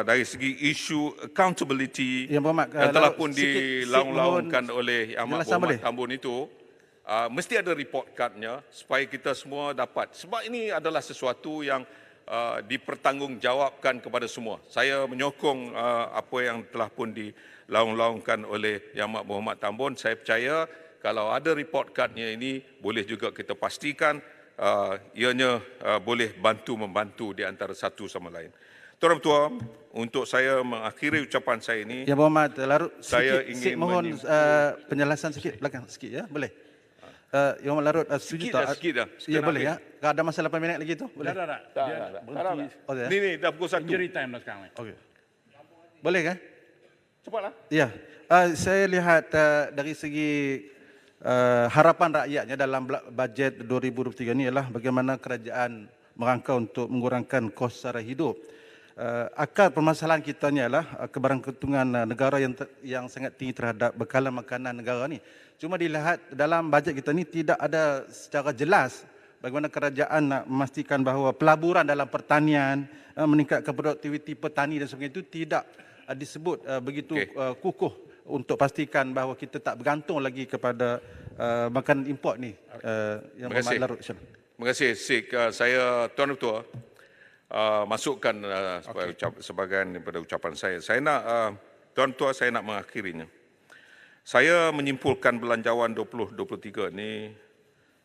B: dari segi isu accountability
P: yang
B: telah pun dilaung-laungkan oleh Ahmad Muhammad Tambun itu, mesti ada report cardnya supaya kita semua dapat. Sebab ini adalah sesuatu yang dipertanggungjawabkan kepada semua. Saya menyokong apa yang telah pun dilaung-laungkan oleh Ahmad Muhammad Tambun. Saya percaya kalau ada report cardnya ini, boleh juga kita pastikan ianya boleh membantu di antara satu sama lain. Tuan Ketua, untuk saya mengakhiri ucapan saya ini,
P: Yang Berhormat Larut,
B: saya ingin
P: mohon penjelasan sikit belakang sikit ya, boleh? Yang Berhormat Larut, setuju tak?
B: Sikit dah.
P: Ya boleh ya. Ada masa 8 minit lagi tu? Boleh?
B: Tak.
P: Oh, ya?
B: Ni dah pukul 1.
A: Injury time dah sekarang.
P: Okey. Boleh kan?
B: Cepatlah.
P: Ya. Saya lihat dari segi harapan rakyatnya dalam bajet 2023 ini ialah bagaimana kerajaan merangka untuk mengurangkan kos sara hidup. Akar permasalahan kita ni adalah keberangkutangan negara yang sangat tinggi terhadap bekalan makanan negara ni. Cuma dilihat dalam bajet kita ni tidak ada secara jelas bagaimana kerajaan nak memastikan bahawa pelaburan dalam pertanian, meningkatkan produktiviti petani dan sebagainya itu tidak disebut begitu kukuh untuk pastikan bahawa kita tak bergantung lagi kepada makanan import ni. Yang Berhormat Larut.
B: Terima kasih. Saya Tuan Ketua masukkan sebahagian daripada ucapan saya. Saya nak Tuan Ketua, saya nak mengakhirinya. Saya menyimpulkan belanjawan 2023 ini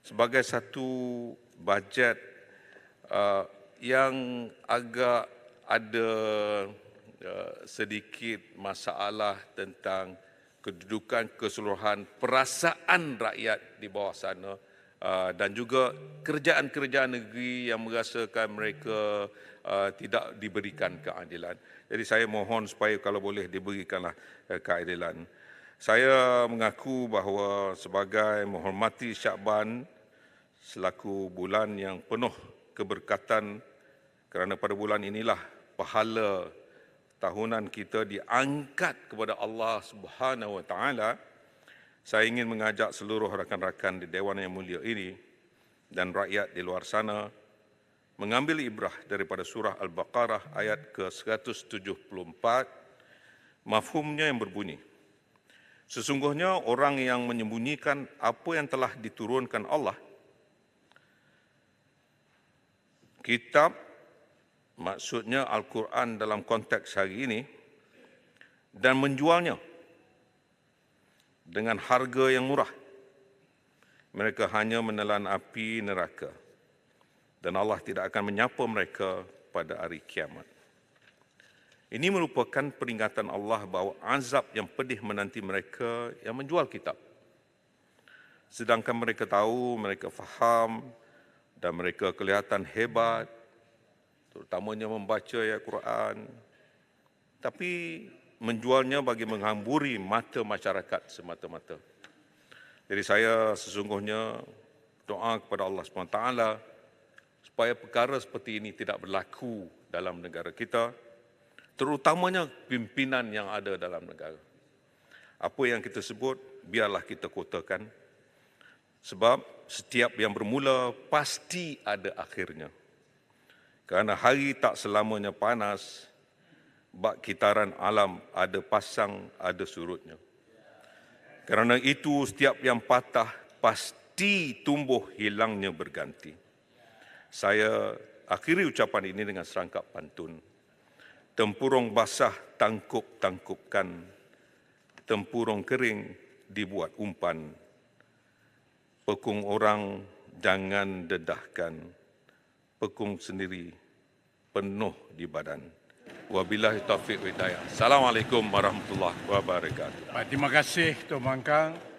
B: sebagai satu bajet yang agak ada sedikit masalah tentang kedudukan keseluruhan perasaan rakyat di bawah sana dan juga kerajaan-kerajaan negeri yang merasakan mereka tidak diberikan keadilan. Jadi saya mohon supaya kalau boleh diberikanlah keadilan. Saya mengaku bahawa sebagai menghormati Syakban selaku bulan yang penuh keberkatan, kerana pada bulan inilah pahala tahunan kita diangkat kepada Allah Subhanahu Wa Taala. Saya ingin mengajak seluruh rakan-rakan di Dewan yang mulia ini dan rakyat di luar sana mengambil ibrah daripada surah Al-Baqarah ayat ke-174. Mafhumnya yang berbunyi, sesungguhnya orang yang menyembunyikan apa yang telah diturunkan Allah, kitab, maksudnya Al-Quran dalam konteks hari ini, dan menjualnya dengan harga yang murah, mereka hanya menelan api neraka dan Allah tidak akan menyapa mereka pada hari kiamat. Ini merupakan peringatan Allah bahawa azab yang pedih menanti mereka yang menjual kitab. Sedangkan mereka tahu, mereka faham dan mereka kelihatan hebat, terutamanya membaca ayat Quran, tapi menjualnya bagi menghamburi mata masyarakat semata-mata. Jadi saya sesungguhnya doa kepada Allah SWT supaya perkara seperti ini tidak berlaku dalam negara kita, terutamanya pimpinan yang ada dalam negara. Apa yang kita sebut, biarlah kita kotakan. Sebab setiap yang bermula pasti ada akhirnya. Kerana hari tak selamanya panas, bak kitaran alam ada pasang, ada surutnya. Kerana itu setiap yang patah pasti tumbuh hilangnya berganti. Saya akhiri ucapan ini dengan serangkap pantun. Tempurung basah tangkup-tangkupkan, tempurung kering dibuat umpan. Pekung orang jangan dedahkan, pekung sendiri penuh di badan. Wabillahi taufiq wa hidayah. Assalamualaikum warahmatullahi wabarakatuh.
A: Terima kasih Ketua Pembangkang.